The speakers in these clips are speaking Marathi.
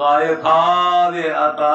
काय खावे आता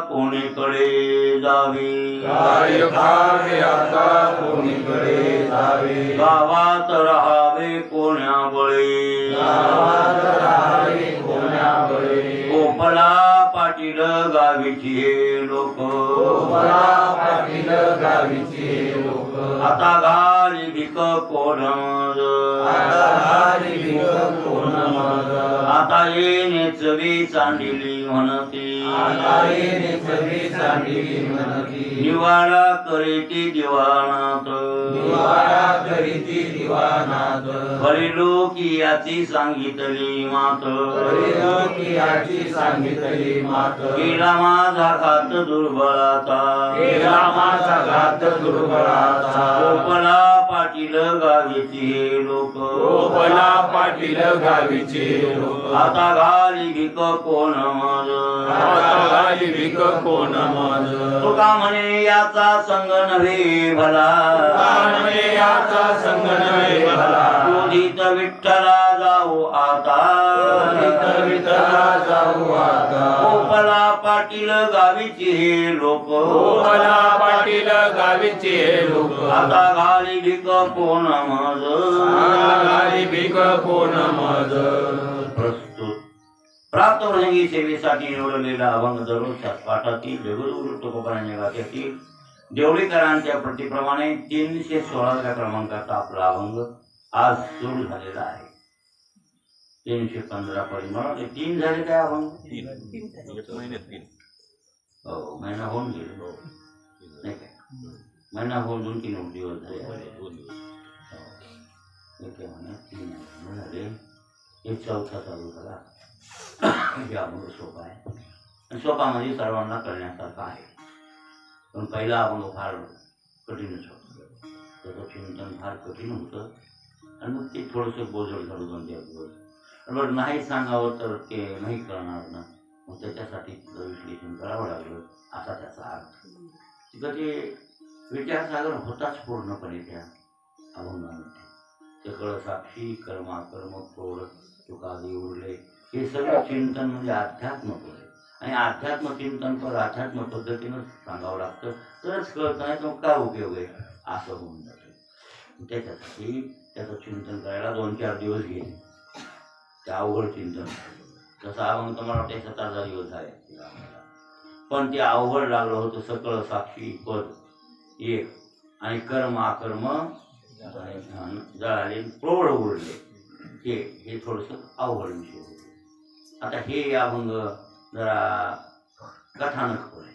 कोणीकडे जावे, काय खावे आता कोणीकडे जावे, गावात राहावे कोण्या बळे, गावात राहावे कोण्या बळे, गोपाला पाटील गावीची हे लोक, गोपाला पाटील गावीचे लोक, आता घाली भिक कोण मज, आता घाली भिक कोण मज, आता येणे चवी चांडिली म्हणते, आता येणे चवी चांडिली म्हणती, निवाडा करीती दिवाणात, निवाडा करीती दिवाणात, खरी लोकी याची सांगितली मात, खरी याची सांगितली मात, केला माझा घात दुर्बळाचा, केला माझा घात दुर्बळाचा, गोपाला पाटील गावीची हे लोक, गोपाला पाटील गावीचे लोक, आता घाली भिक कोण मज, आता घाली भिक कोण मज, तुका म्हणे याचा संग नव्हे भला, म्हणे याचा संग नव्हे भला, क्रोधित विठ्ठला जाऊ आता, विठ्ठला जाऊ आता, गोपाला पाटील गावीची हे लोक, गोपाला पाटील गावीचे लोक, आता घाली भिक कोण मज, आता घाली भिक कोण मज. प्रस्तुत प्रातःभृंगी सेवेसाठी निवडलेला अभंग दररोजच्या पाठातील जगद्गुरु तुकोबारांच्या गाथ्यातील देवळीकरांच्या प्रतिप्रमाणे 316व्या क्रमांकाचा आपला अभंग आज सुरू झालेला आहे. 315 परिमाण 3 झाले काय अभंग? हो, महिना होऊन गेले नाही काय, महिना होऊन 2-3 दिवस झाले. झाले एक चौथा चालू झाला. हे अभंग सोपा आहे, सोपा म्हणजे सर्वांना करण्यासारखा आहे, पण पहिला अभंग फार कठीणच होतं, त्याचं चिंतन फार कठीण होतं आणि मग ते थोडंसं बोजड झालं 2-3 दिवस. बरं, नाही सांगावं तर ते नाही करणार ना, मग त्याच्यासाठी विश्लेषण करावं लागलं असा त्याचा अर्थ. तिथं ते विचारसागर होताच पूर्णपणे त्या अभंगामध्ये. सकळ साक्षी कर्माकर्म क्रोड तुकादी उरले, हे सगळं चिंतन म्हणजे अध्यात्म आहे आणि अध्यात्म चिंतन पर अध्यात्म पद्धतीनं सांगावं लागतं, तरच कळत नाही तर काय उपयोग आहे असं होऊन जातं. त्याच्यासाठी त्याचं चिंतन करायला 2-4 दिवस गेले. ते अवघड चिंतन तसं अभंग तर मला वाटतं 17 दिवस झाले, पण ते अवघड लागलं होतं. सकळ साक्षी पद एक आणि कर्म अकर्म जळाले प्रौढ उरले, हे थोडंसं अवघड विषय होते. आता हे अभंग जरा कथानक आहे.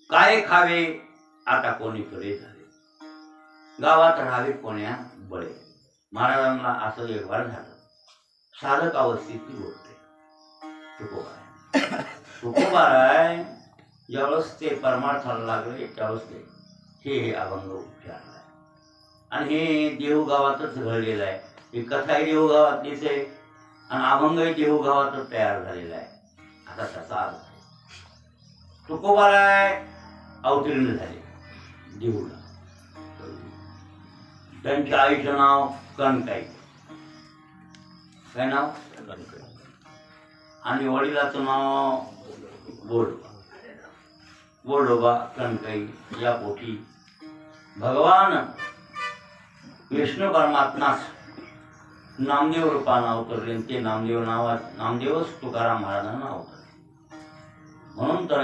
काय खावे आता कोणीकडे झाले, गावात राहावे कोण्या बळे. महाराजांना असं एक वार झालं. साधक अवस्थेची गोष्ट आहे. तुकोबाराय ज्यावेळेस ते परमार्थाला लागले त्यावेळेस हे अभंग उच्चारला आणि हे देहूगावातच घडलेलं आहे. ही कथाही देहूगावातलीच आहे आणि अभंगही देहूगावातच तयार झालेला आहे. आता त्याचा अर्थ तुकोबाराय अवतीर्ण झाले देहूला. त्यांच्या आईचं नाव कणकाई. काय नाव? आणि वडिलाचं नाव बोर्डोबा. बोर्डोबा कणकाई या पोटी भगवान विष्णू परमात्मास नामदेव रूपानं अवतरले. ते नामदेवच तुकाराम महाराजांना अवतरले. म्हणून तर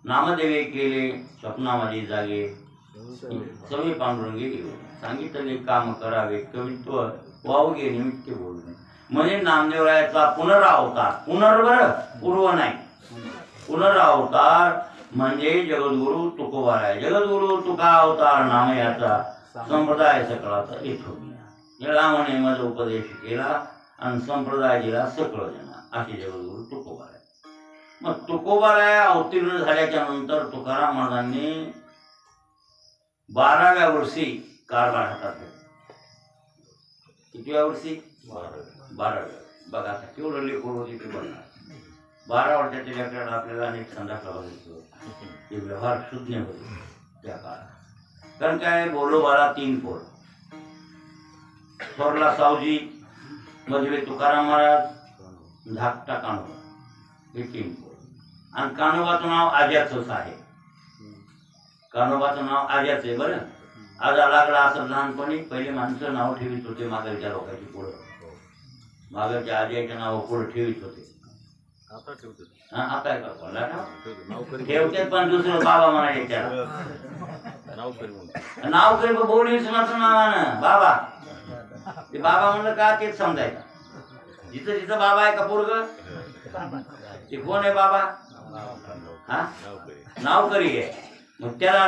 नामदेवे केले स्वप्नामध्ये जागे, सवी पांडुरंगी गेले. सांगितले काम करावे कवित्व वावगे निमित्त बोलणे. म्हणजे नामदेवरायाचा पुनरावतार, पूर्व नाही, पुनरावतार म्हणजे जगद्गुरु तुकोबाराय. जगद्गुरु तुका अवतार नाम याचा संप्रदाय सकळाचा इथून याला म्हणे माझा उपदेश केला आणि संप्रदाय दिला सकळ जना, असे जगद्गुरु तुकोबाराय. मग तुकोबाराय अवतीर्ण झाल्याच्या नंतर तुकाराम महाराजांनी 12व्या वर्षी कारभार हातात घेतला. कितव्या वर्षी? 12व्या. बघा आता केवढं लेखोर होती ते बघा. 12 वर्षाच्या लेकराला आपल्याला अनेक संडास लावायचो, ते व्यवहार शून्य होते त्या काळात. कारण काय, बोलोबाला 3 पोर. थोरला सावजी, मधले तुकाराम महाराज धाकटा कानोबा हे 3 पोरं. आणि कानोबाचं नाव आज्याचंच आहे. कानोबाचं नाव आज्याच आहे. बरं आजा लागला असं लहानपणी पहिले माणसं नाव ठेवीत होते मागच्या लोकांची पुढं. मागच्या आज्याचे नाव पुढं ठेवीत होते. आता ठेवतो. हा आता का बोलला ना ठेवते पण दुसरं बाबा म्हणायचे त्याला नाव करी बोलीच नसतं नावानं बाबा. ते बाबा म्हणलं का तेच समजायचं. जिथं जिथं बाबा आहे का पोरग ते कोण आहे बाबा? हा नाव करी आहे. मग त्याला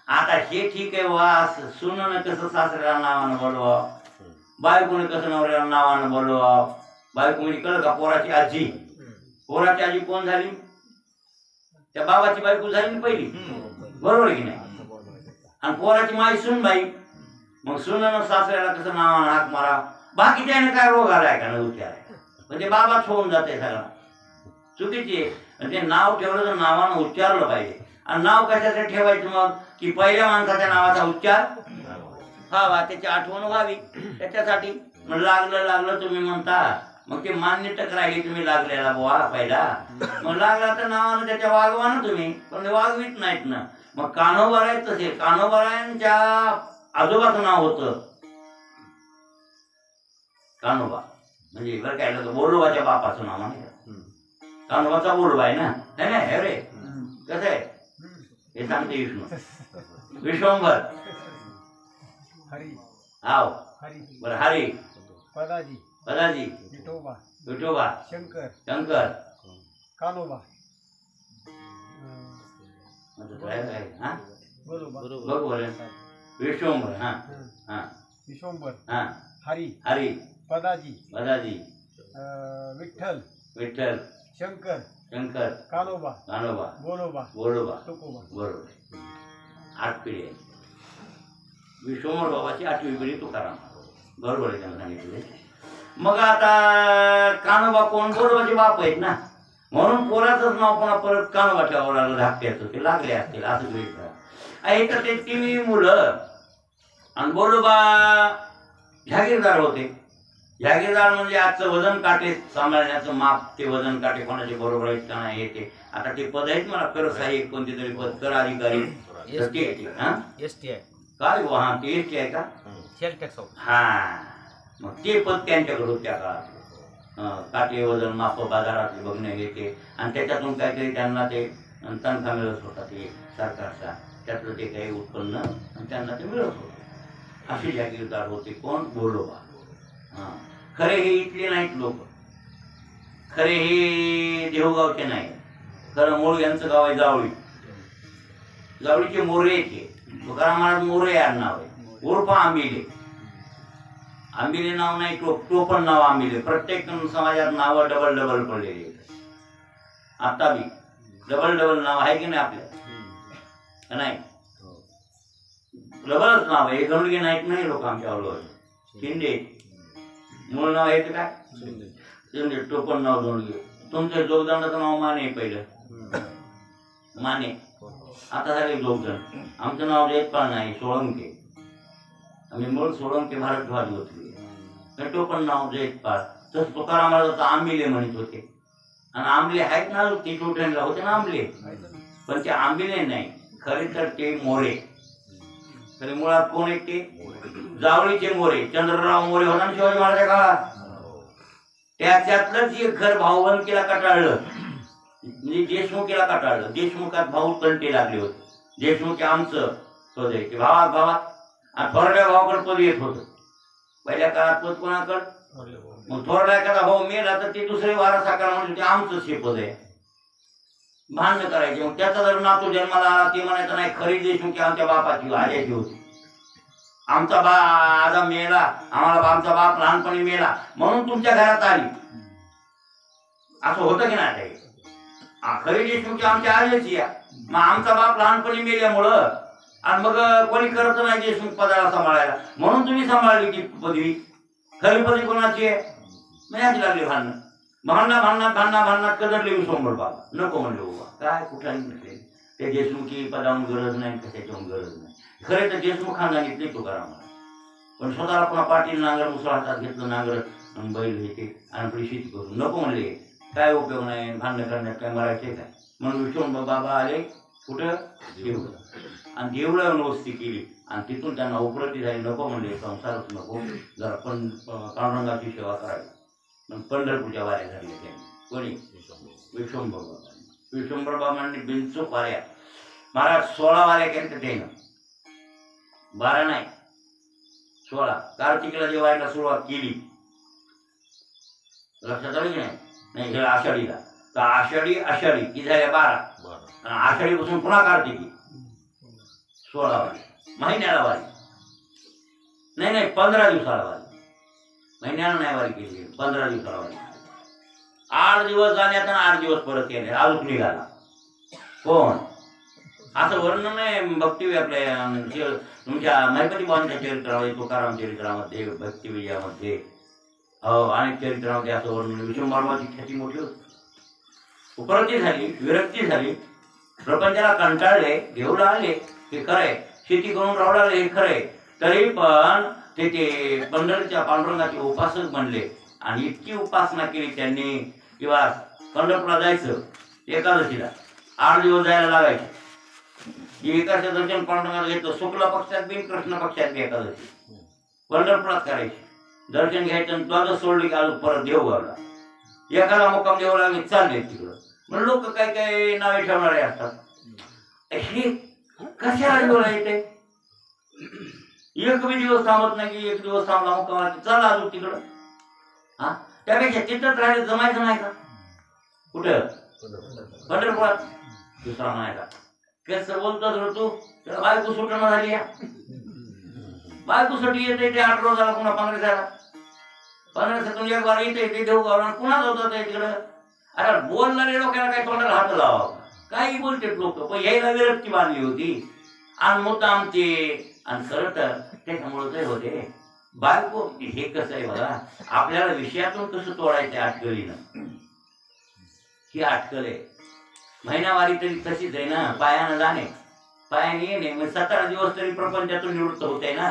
आता हे ठीक आहे वा सुननं कसं सासऱ्याला नावानं बोलवा, बायकोने कसं नवऱ्याला नावानं बोलवा. बायको म्हणजे कळलं का पोराची आजी. पोराची आजी कोण झाली? त्या बाबाची बायको झाली ना पहिली. बरोबर की नाही? आणि पोराची माई सून बाई. मग सुननं सासऱ्याला कसं नावानं हाक मारा. बाकी त्याने काय रोग आलाय का न उच्चार म्हणजे बाबाच होऊन जाते सगळं चुकीची आहे. ते नाव ठेवलं तर नावानं उच्चारलं पाहिजे. आणि नाव कशासाठी ठेवायचं मग की पहिल्या माणसाच्या नावाचा उच्चार व्हावा, त्याची आठवण व्हावी त्याच्यासाठी. मग लागलं तुम्ही म्हणता मग ते मान्य टक राहिली तुम्ही लागलेला बुवा पहिला. मग लागला तर नावानं त्याच्या वागवा ना तुम्ही. पण ते वागवीत नाहीत ना. मग कान्होबाराय तसे कान्होबारायांच्या आजोबाचं नाव होतं कान्होबा. म्हणजे बरं काय बोलोबाच्या बापाचं नाव नाही का? कान्होबाचा बोलोबा आहे ना. नाही नाही अरे कसं आहे हे सांगते विष्णू विश्वंभर आव बरं हरी पदाजी विठोबा शंकर कान्होबा विश्वंभर. हा हा विश्वंभर हा हरी पदाजी विठ्ठल शंकर कान्होबा बोलोबा तुकोबा. बरोबर 8 पिढी आहे. विश्वंभर बाबाची 8वी पिढी तुकाराम. बरोबर आहे त्यांना सांगितले. मग आता कान्होबा कोण? बोलोबाचे बाप आहेत ना. म्हणून पोराचंच नाव पुन्हा परत कान्होबा ठेवायला धाकट्याचं ते लागले असतील असं गृहीत तर ते 3 मुलं. आणि बोलोबा जहागीरदार होते. जहागीरदार म्हणजे आजचं वजन काटे सांभाळण्याचं माप. ते वजन काटे कोणाचे बरोबर आहेत का नाही येते. आता ते पद आहेत मला कर साहेब कोणते तरी पद कर अधिकारी काय हा ते एसटी आहे का? हा मग ते पद त्यांच्याकडे होत्या काळात. काटे वजन माप बाजारातले बघणे येते. आणि त्याच्यातून काहीतरी त्यांना ते तनखा मिळत होता ते सरकारचा. त्यातलं ते काही उत्पन्न आणि त्यांना ते मिळत होतं. असे जहागीरदार होते. कोण? बोलोबा. हां खरे हे इथले नाहीत लोक. खरे हे देहूगावचे नाही. खरं मूळ यांचं गाव आहे जावळी. जावळीचे मोरे येते. तुकाराम महाराज मोरे यार नाव आहे. उर्फ आंबिले. आंबिले नाव नाही टोपण नाव आंबिले. प्रत्येक समाजात नावं डबल पडलेली आहेत. आता बी डबल नाव आहे की नाही आपल्या? नाही डबलच नाव आहे. गणगे नाहीत नाही लोक आमच्या अवलंबर. शिंदे मूळ नाव आहे काय? शिंदे. टोपण नाव गणगे. तुमचं जोगदंडाचं नाव माने. पहिलं माने. आता झाले जोगदंड. आमचं नाव जयपाल नाही सोळंके. आम्ही मूळ सोळंके भारद्वाज होते. टोपण नाव जयपाल. तसं तुकाराम महाराज आंबिले म्हणत होते. आणि आंबले आहेत ना ते टोटणला होते ना आंबले. पण ते आंबिले नाही खरे तर ते मोरे. तरी मुळात कोण आहेत ते? जावळीचे मोरे. चंद्रराव मोरे होता ना शिवाजी महाराजांच्या काळात. त्याच्यातलंच एक घर भाऊबंदकीला कटाळलं. म्हणजे देशमुखीला कटाळलं. देशमुखात भाऊ तंटे लागले होते. देशमुखी आमचं पद आहे ते भावात आणि थोरल्या भावाकडे पद येत होतं. पहिल्या काळात पद कोणाकडं? मग थोरला एखादा भाऊ मेला तर ते दुसरे वारा साकार म्हणजे ते आमचंच हे पद आहे. भांडण करायचे. मग त्याचा जर नातू जन्माला आला ते म्हणायचं नाही खरी देशमुखी आमच्या बापाची आज्याची होती. आमचा आजा मेला आम्हाला आमचा बाप लहानपणी मेला म्हणून तुमच्या घरात आली. असं होतं की नाही? खरी देशमुखी आमच्या आज्याची या. मग आमचा बाप लहानपणी मेल्यामुळं आणि मग कोणी करत नाही देशमुख पदाला सांभाळायला म्हणून तुम्ही सांभाळली ती पदवी. खरी पदवी कोणाची आहे? नाही लागली भांडणं. भांडणात कदरले विश्वंभर बाबा. नको म्हणले बाबा काय कुठलाही नसले. ते देशमुखी पदावून गरज नाही कशाच्याहून गरज नाही. खरे तर देशमुख खानदानीतले तुकाराम. पण स्वतःला पुन्हा पाटील नांगर मुसळ हातात घेतलं. नांगर आणि बैल हे ते आणि आपली शेती करू नको म्हणले. काय उपयोग नाही, भांडण करण्यात काय मरायचे काय. म्हणून विष्णू बाबा आले कुठं देऊला, आणि देऊला येऊन वस्ती केली. आणि तिथून त्यांना उपरती झाली. नको म्हणले, संसारच नको, जरा पण पांडुरंगाची सेवा करावी. मग पंढरपूरच्या वाऱ्या झाल्या त्यांनी. कोणी? विश्वंभर बाबा. विश्वंभर बाबांनी बिनचूक वाऱ्या महाराज 16 वाऱ्या केल्या त्यानं, 12 नाही 16. कार्तिकीला जे वाऱ्याला सुरुवात केली, लक्षात आलं की नाही? नाही गेला आषाढीला, तर आषाढी की झाल्या 12, आणि आषाढीपासून पुन्हा कार्तिकी 16 वारी. महिन्याला वारी नाही 15 दिवसाला वारी. महिन्याला नाही वारी केली, 15 दिवसाला वारी. 8 दिवस जाण्यात आणि 8 दिवस परत येणे, अजून निघाला. कोण? असं वर्णन नाही भक्ती आपल्या तुमच्या महिपती बाबांच्या चरित्रामध्ये, तुकाराम चरित्रामध्ये, भक्ती विजयामध्ये, अनेक चरित्रामध्ये असं वर्णन. विष्णुबाबाची ख्याती मोठी होती. उपरती झाली, विरक्ती झाली, प्रपंचाला कंटाळले, देऊला आले, हे खरंय, शेती करून रावडाले, हे खरंय, तरी पण ते पंढरीच्या पांडुरंगाचे उपासक बनले. आणि इतकी उपासना केली त्यांनी, किंवा पंढरपूरला जायचं एकादशीला 8 दिवस जायला लागायचे. एकादशी दर्शन पांडुरंगाला घेतलं, शुक्ल पक्षात बी कृष्ण पक्षात बी एकादशी पंढरपुरात करायची. दर्शन घ्यायचं, द्वादश सोडली की अजून परत देवगावला एखादा मुक्काम देवला मी चालले तिकडं. मग लोक काय काय नावे ठेवणारे असतात. हे कशाला देवला येते? एक बी दिवस थांबत नाही की एक दिवस थांबला मुक्कामाला चला अजून तिकडं. हा, त्यापेक्षा तिथंच राहिले जमायचं नाही का? कुठं? पंढरपुरात. दुसरा म्हणायचा कसं बोलतोस तू, त्याला बायको सुटणं झाली. बायको सुटी येते ते 8 रोजाला, पुन्हा 15 झाला, 15 दिवसातून एक बार येते ते देऊ गावला, पुन्हा जातात तिकडं. अरे बोलणारे लोकांना काय तोंडाला हात लावा, काही बोलते लोक. पण यायला विरक्ती बांधली होती आणि मुद्दाम ते. आणि खरं तर त्याच्यामुळे काय होते, बायको हे कसं आहे बघा, आपल्याला विषयातून कसं तोडायचं अटकलीनं, ही अटकल आहे. महिनावारी तरी तशीच आहे ना, पायानं जाणे पायाने येणे, मग 17 दिवस तरी प्रपंचातून निवृत्त होते ना.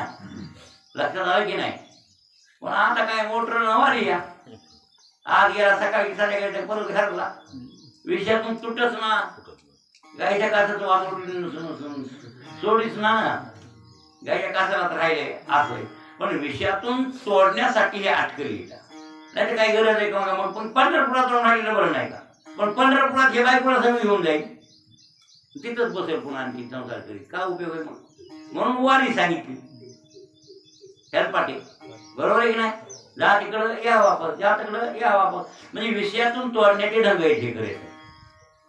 लक्षात आलं की नाही? पण आता काय मोटर नवारी या, आज गेला सकाळी संध्याकाळी परत घरला, विषयातून तुटच ना. गायच्या कासाचं वाचवून सोडीच ना, गायच्या कासाला तर राहिले असं. पण विषयातून सोडण्यासाठी हे अटकली नाही तर काही गरज आहे का? मग पण पंढरपुरात राहिलेलं बरं नाही का? पण पंढरपुरात हे बायकोला सगळं घेऊन जाईल, तिथंच बसेल पुन्हा आणखी संसार करीत, काय उपयोग आहे? मग म्हणून वारी सांगितली हेलपाटे, बरोबर आहे की नाही? जा तिकडं या वापस, जा तिकडं या वापस. म्हणजे विषयातून तोडण्याचे ढंग आहे करायचं.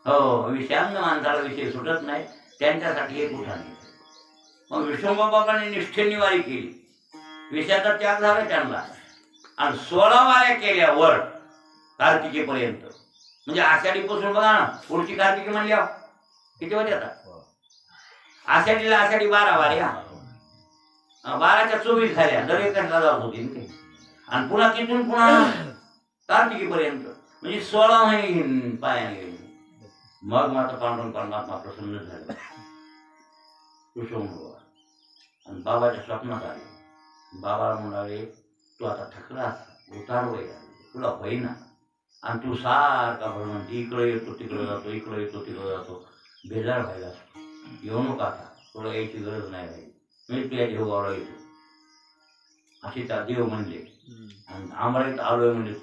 हो, विषयानं माणसाला विषय सुटत नाही, त्यांच्यासाठी हे कुठं नाही. मग विष्णुबाबांनी निष्ठेने वारी केली, विषयाचा त्याग झाला त्यांना. आणि 16 वाऱ्या केल्यावर कार्तिकेपर्यंत, म्हणजे आषाढीपासून बघा ना, पुढची कार्तिकी म्हणली किती होते आता? आषाढीला 12 वाऱ्या, 12च्या 24 झाल्या, दर एकाला जात होती ते. आणि पुन्हा तिथून पुन्हा कार्तिकीपर्यंत, म्हणजे 16 महिने पायाने गेले. मग मात्र पांडुरंग परमात्मा प्रसन्न झाला. विष्णू आणि बाबाच्या स्वप्नात आले. बाबाला म्हणाले, तू आता थकलास, उतार वय तुला होईना, आणि तू सारखा भ्रमण इकडे येतो तिकडे जातो, इकडे येतो तिकडे जातो, बेजार व्हायला येऊ नका आता, तुला यायची गरज नाही राहिली, मी तुझ्या देवगावला येतो अशी त्या देव म्हणले. आणि आंबळ्यात आलोय म्हणले,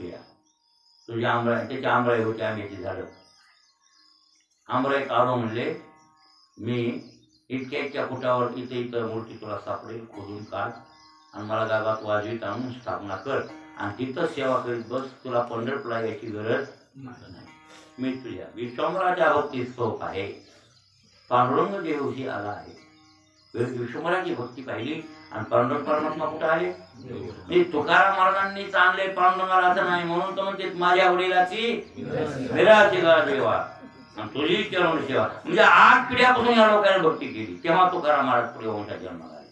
तुझ्या आंबळ्या, त्याच्या आंबळे होते आंब्याची झाडं. आंबळ्यात आलो म्हणले, मी इतक्या फुटावर इथं मूर्ती तुला सापडेल, खोदून काढ आणि मला गावात वाजवीत आणून स्थापना कर, आणि तिथं सेवा करीत बस, तुला पंढरपूरला यायची गरज नाही. मी तुझ्या विश्वंभराच्या भक्ती स्तोप आहे, पांडुरंग देवशी आला आहे. विश्वंभराची भक्ती पाहिली आणि पांडुरंग परमात्मा कुठं आले? मी तुकाराम महाराजांनीच आणले पांडुरंगाला, असं नाही. म्हणून तर म्हणते, माझ्या वडिलाची विराची देवा आणि तुझी चरण सेवा. म्हणजे 8 पिढ्यापासून या लोकांनी भक्ती केली, तेव्हा तुकाराम महाराज पुढे वंशात जन्माला आले.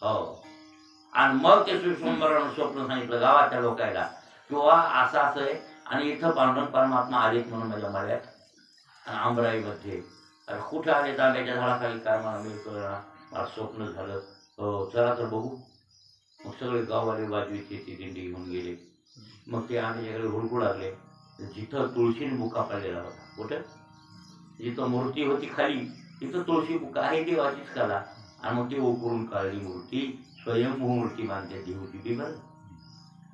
हो, आणि मग ते विश्वंभरानं स्वप्न सांगितलं गावाच्या लोकांना, किंवा असं असं आहे, आणि इथं पांडुरंग परमात्मा आलेत म्हणून माझ्या मळ्यात आंबराईमध्ये. अरे कुठं आले? आंब्याच्या झाडाखाली. काय मला मिळतं, मला स्वप्न झालं. हो, चला तर बघू. मग सगळे गाववाले बाजूची ती दिंडी घेऊन गेले. मग ते आमच्याकडे हुडकू लागले. जिथं तुळशीने बुका पडलेला होता, कुठं जिथं मूर्ती होती खाली तिथं तुळशी बुका आहे, देवाचीच कला. आणि मग ती उकरून काढली मूर्ती, स्वयंभू मूर्ती बांधते देऊची बी. बरं,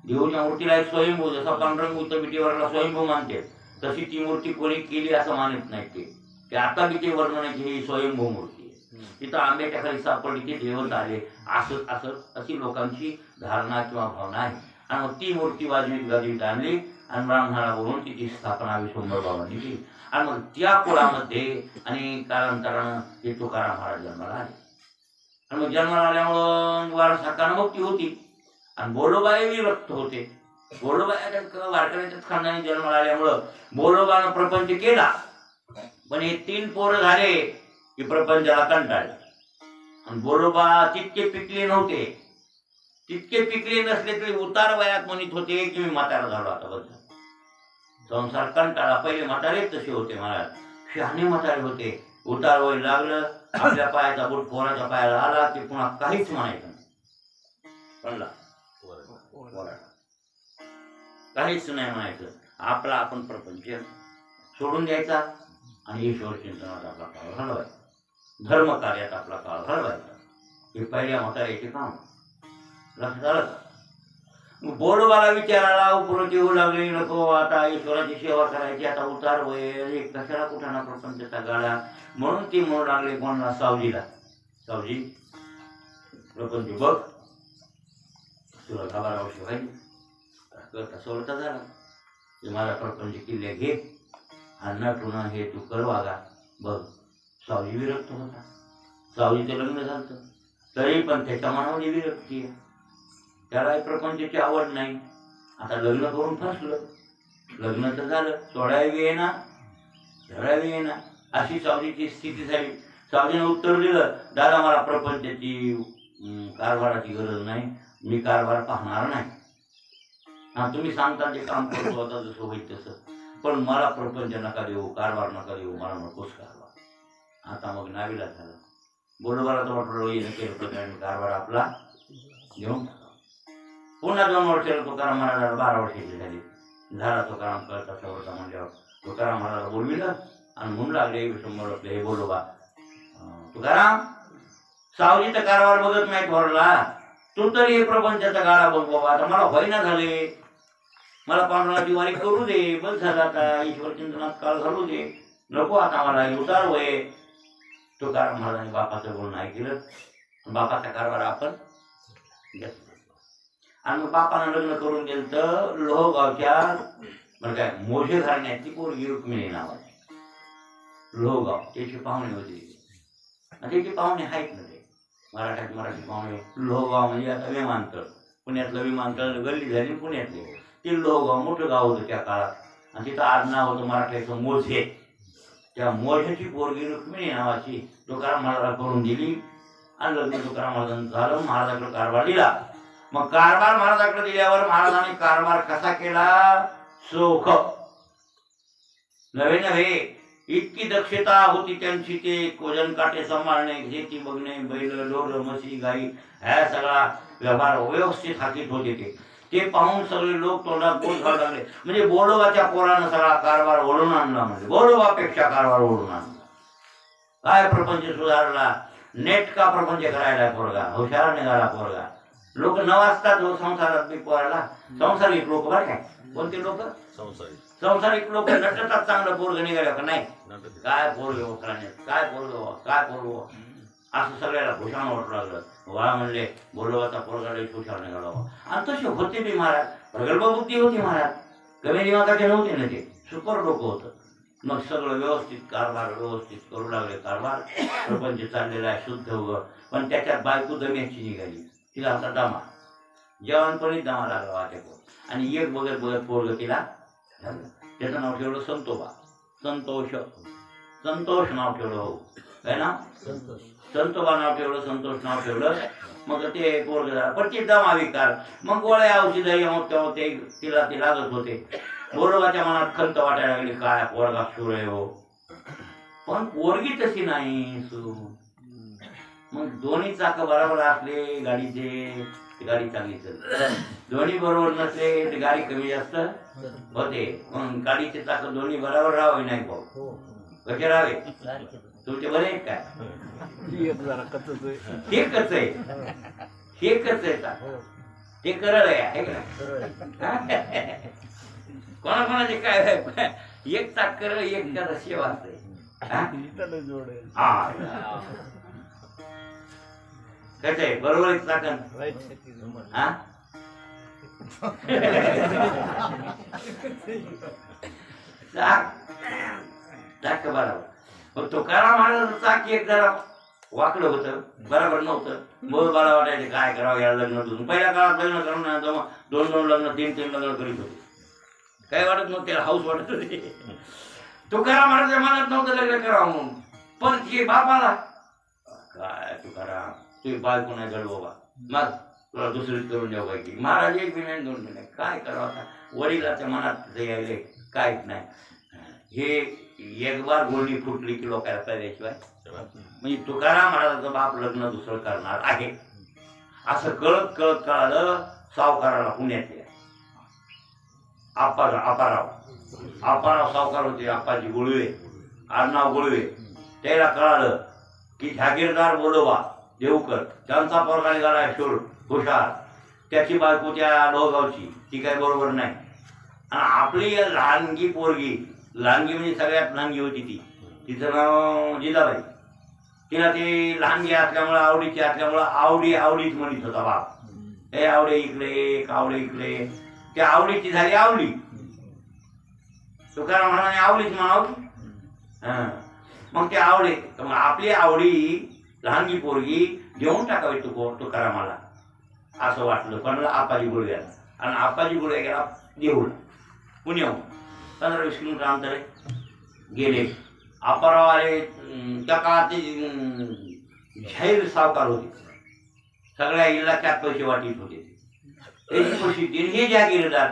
देऊच्या मूर्तीला एक स्वयंभू, जसा पांडुरंग विटेवरला स्वयंभू मानते तशी ती मूर्ती कोणी केली असं मानत नाही. ते आता बी ते वर्णन आहे की ही स्वयंभू मूर्ती आहे. तिथं आंब्याच्या खाली सापडली, ते देवत आले, असं असं अशी लोकांची धारणा किंवा भावना आहे. आणि मग ती मूर्ती वाजवीत गाजवीत आणली आणि ब्राह्मणाला बोलून तिची स्थापना विश्वंभर बाबांनी केली. आणि मग त्या कुळामध्ये आणि कालांतरानं ते तुकाराम महाराज जन्माला आले. आणि मग जन्माला आल्यामुळं वारसाकानं मग ती होती. आणि बोलोबाई रक्त होते. बोलोबाई वारकऱ्यांच्याच खानदानी जन्माला आल्यामुळं बोलोबानं प्रपंच केला. पण हे 3 पोरं झाले की प्रपंचाला कंटाळले. आणि बोलोबा तितके पिकले नव्हते. तितके पिकले नसले तरी उतार वयात म्हणत होते की मी म्हातारा झालो आता. बस संसार कंटाळा. पहिले म्हातारे तसे होते महाराज, शहाणे म्हातारे होते. उतार वय लागलं, आपल्या पायाचा बोट पोराच्या पायाला आला की पुन्हा काहीच म्हणायचं नाही. कळला? काहीच नाही म्हणायचं. आपला आपण प्रपंच सोडून द्यायचा आणि ईश्वर चिंतनात आपला काळ घालवायचा, धर्म कार्यात आपला काळ घालवायचा. हे पहिल्या म्हाताऱ्याचे काम. लक्षात आलं का? बोलोबाला विचारायला उपरोत येऊ लागले, नको आता ईश्वराची सेवा करायची, आता उतार वय, कशाला कुठाना प्रपंचाचा गाडा. म्हणून ती म्हणू लागले कोणाला? सावजीला. सावजी, प्रपंच बघ, तुला घाबरावं शिवाय सोडता झाला. ते माझा प्रपंच किल्ले घे आणि नटून हे तू कर वागा. बघ, सावजी विरक्त होता. सावजीचं लग्न झालं तरी पण त्याच्या मनामध्ये विरक्ती आहे. त्याला प्रपंचाची आवड नाही. आता लग्न करून फसलं. लग्न तर झालं, सोडावी येईना, धरावी येईना, अशी सावजीची स्थिती झाली. सावजीनं उत्तर दिलं, दादा मला प्रपंचाची कारभाराची गरज नाही, मी कारभार पाहणार नाही. हा, तुम्ही सांगता ते काम करतो आता जसं होईल तसं, पण मला प्रपंच नका देऊ, कारभार नका देऊ, मला नकोच कारभार. आता मग नावीला झाला. बोलोबाला तर वाटलं केलं प्रकारे कारभार आपला घेऊन. पुन्हा 2 वर्षाला तुकाराम महाराजाला 12 वर्षाची झाली. झाला तुकाराम कळता सवरता म्हणल्यावर तुकाराम महाराजाला बोलविलं आणि म्हणू लागले विश्वंभर आपले, हे बोलोबा, तुकाराम, सावजी तर कारभार बघत नाही थोरला, तू तरी हे प्रपंचाचा गाळा बघ बाबा. आता मला होईना झाले, मला पांडुरंगाची वारी करू दे, बस झाला आता, ईश्वर चिंतनात काळ घालू दे, नको आता मला उतार वय. तुकाराम महाराजांनी बापाचं बोलणं ऐकलं. बापाचा कारभार आपण घेतला. आणि मग बापानं लग्न करून गेलं तर लोहगावच्या म्हणजे काय मोठे घराण्याची पोरगी रुक्मिणी नावाची. लोहगाव त्याची पाहुणे होते. त्याची पाहुणे आहेत ना ते मराठी पाहुणे. लोहगाव म्हणजे आता विमानतळ, पुण्यातलं विमानतळ गल्ली झाली पुण्यातले. ते लोहगाव मोठं गाव होतं त्या काळात. आणि तिथं आडनाव होतं मराठ्याचं मोझे. त्या मोझ्याची पोरगी रुक्मिणी नावाची तुकाराम महाराजाला करून दिली. आणि लग्न तुकाराम महाराजांचं झालं. महाराजाकडे कारभार दिला. मग कारभार महाराजाकडे दिल्यावर महाराजांनी कारभार कसा केला? सोख नव्हे नव्हे, इतकी दक्षता होती त्यांची. ते कोजन काटे सांभाळणे, शेती बघणे, बैल ढोर म्हशी गाई ह्या सगळा व्यवहार व्यवस्थित हातीत होते. ते पाहून सगळे लोक तोंडात बोल घालू लागले. म्हणजे बोलोबाच्या पोरानं सगळा कारभार ओढून आणला. म्हणजे बोलोबापेक्षा कारभार ओढून आणला. काय प्रपंच सुधारला, नेटका प्रपंच करायला पोरगा, हुशार निघाला पोरगा. लोक न वाचतात हो संसारात बी पोराला. संसारिक लोक बरं काय, कोणते लोक? संसारिक लोक नटतात. चांगलं पोरग निघालं का नाही, काय पोरग हो करण्यात, काय पोरग हो, काय पोरग हो, असं सगळ्याला भूषण वाटू लागलं. वा म्हणले बोलोबाचा पोरगा लई हुशार निघाला. आणि तसे होते बी महाराज. प्रगल्भ बुद्धी होती महाराज. कमी दिमागाचे नव्हते ना ते, सुपर लोक होतं. मग सगळं व्यवस्थित कारभार व्यवस्थित करू लागले. कारभार प्रपंच चाललेला आहे शुद्ध व. पण त्याच्यात बायको दम्याची निघाली. तिला आता दमा, जेवणपणी दमा लागला वाटेको. आणि एक बघत बघत पोरग तिला झालं. त्याचं नाव ठेवलं संतोबा. संतोष नाव ठेवलं. हो काय नाव? संतोबा नाव ठेवलं, संतोष नाव ठेवलं. मग ते पोरग झालं. पण ती दमा विकार. मग गोळ्या औषध ते तिला ते लागत होते. बोलोबाच्या मनात खंत वाटायला लागली, काय पोरगा सूर आहे हो. पण पोरगी तशी नाही. मग दोन्ही चाक बरोबर असले गाडीचे ती गाडी चांगली चालते, दोन्ही बरोबर नसले ती गाडी कमी जास्त होते. मग गाडीचे चाक दोन्ही बरोबर राहावे नाही भाऊ, कसे राहावे? तुमचे बरे आहेत काय? हे कच आहे, हे कच आहे चाक, ते करळ आहे का? कोणाकोणाचे काय एक चाक करळ एक त्याचा शेवा असते. कस आहे बरोबर आहे चाकण? हा चाक बरोबर. मग तुकाराम महाराजांचं चाक एक जरा वाकडं होतं, बरोबर नव्हतं. मग मला वाटायचं काय करावं या लग्न तुझून. पहिल्या काळात लग्न करणं दोन दोन लग्न तीन लग्न करीत होते, काय वाटत नव्हतं, त्याला हाऊस वाटत होते. तुकाराम महाराजांच्या मनात नव्हतं लग्न करावं म्हणून, पण जे बापाला काय तुकाराम तुझी बायको नाही जड बाबा, मग तुला दुसरीच करून द्यावं पाहिजे. महाराज एक महिन्यात 2 महिने काय करावं आता, वडिलाच्या मनात यायले काहीच नाही. हे एक बार गोळी फुटली की लोकांना कळल्याशिवाय, म्हणजे तुकाराम महाराजांचा बाप लग्न दुसरं करणार आहे असं कळत कळत कळालं सावकाराला पुण्यातल्या. आप्पाराव सावकार होते, आप्पाजी गुळवे, आडनाव गुळवे. त्याला कळालं की जागीरदार बोलोबा देवकर त्यांचा पोरगा निघाला शोर हुशार, त्याची बायको त्या लोहगावची, ती काय बरोबर नाही. आणि आपली लहानगी पोरगी, लहानगी म्हणजे सगळ्यात लहानगी होती ती, तिचं नाव जिजाबाई. तिला ती लहानगी असल्यामुळं आवडीची असल्यामुळं आवडीच म्हणत होता बाप. हे आवडे इकडे आवडे इकडे, त्या आवडीची झाली आवली. तुकाराम महाराजांनी आवडीच म्हणावं. मग ते आवडे, मग आपली आवडी लहानगी पोरगी देऊन टाकावी तुकारामाला असं वाटलं. पण आप्पाजी गुळव्याला, आणि आप्पाजी गुळव्या गेला देऊळला, पुण्याहून 15-20 किलोमीटर अंतर गेले. आप्पाराव आले, त्या काळात जाहीर सावकार होते, सगळ्या इलाक्यात पैसे वाटीत होते. त्याची परिस्थिती हे जागीरदार,